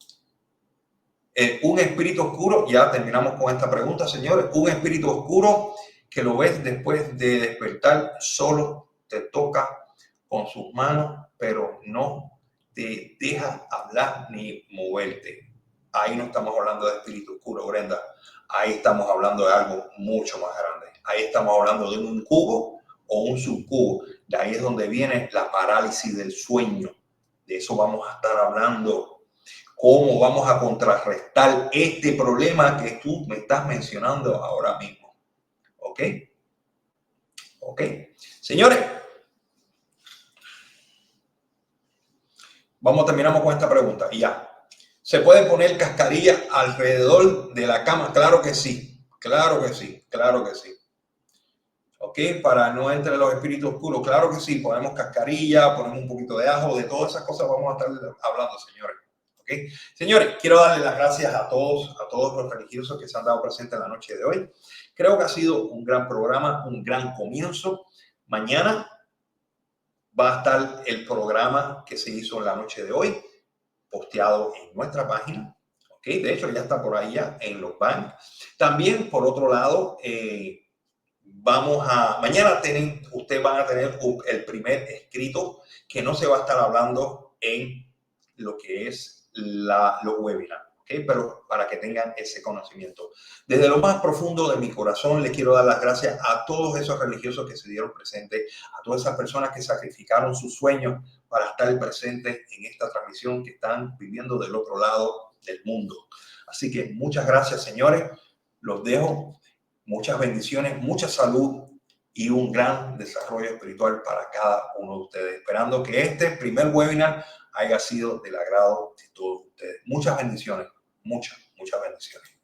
Un espíritu oscuro, ya terminamos con esta pregunta, señores. Un espíritu oscuro que lo ves después de despertar, solo te toca con sus manos, pero no te deja hablar ni moverte. Ahí no estamos hablando de espíritu oscuro, Brenda. Ahí estamos hablando de algo mucho más grande. Ahí estamos hablando de un cubo o un subcubo. De ahí es donde viene la parálisis del sueño. De eso vamos a estar hablando. ¿Cómo vamos a contrarrestar este problema que tú me estás mencionando ahora mismo? ¿Ok? Señores, terminamos con esta pregunta y ya. ¿Se puede poner cascarilla alrededor de la cama? Claro que sí. ¿Ok? Para no entrar los espíritus oscuros. Claro que sí. Ponemos cascarilla, ponemos un poquito de ajo, de todas esas cosas vamos a estar hablando, señores. ¿Okay? Señores, quiero darle las gracias a todos los religiosos que se han dado presentes en la noche de hoy. Creo que ha sido un gran programa, un gran comienzo. Mañana va a estar el programa que se hizo en la noche de hoy, posteado en nuestra página. ¿Okay? De hecho, ya está por ahí ya en los banks. También, por otro lado, mañana ustedes van a tener el primer escrito que no se va a estar hablando en lo que es los webinars, ¿okay? Pero para que tengan ese conocimiento. Desde lo más profundo de mi corazón les quiero dar las gracias a todos esos religiosos que se dieron presentes, a todas esas personas que sacrificaron sus sueños para estar presentes en esta transmisión que están viviendo del otro lado del mundo. Así que muchas gracias, señores. Los dejo. Muchas bendiciones, mucha salud y un gran desarrollo espiritual para cada uno de ustedes. Esperando que este primer webinar haya sido del agrado de todos ustedes. Muchas bendiciones, muchas bendiciones.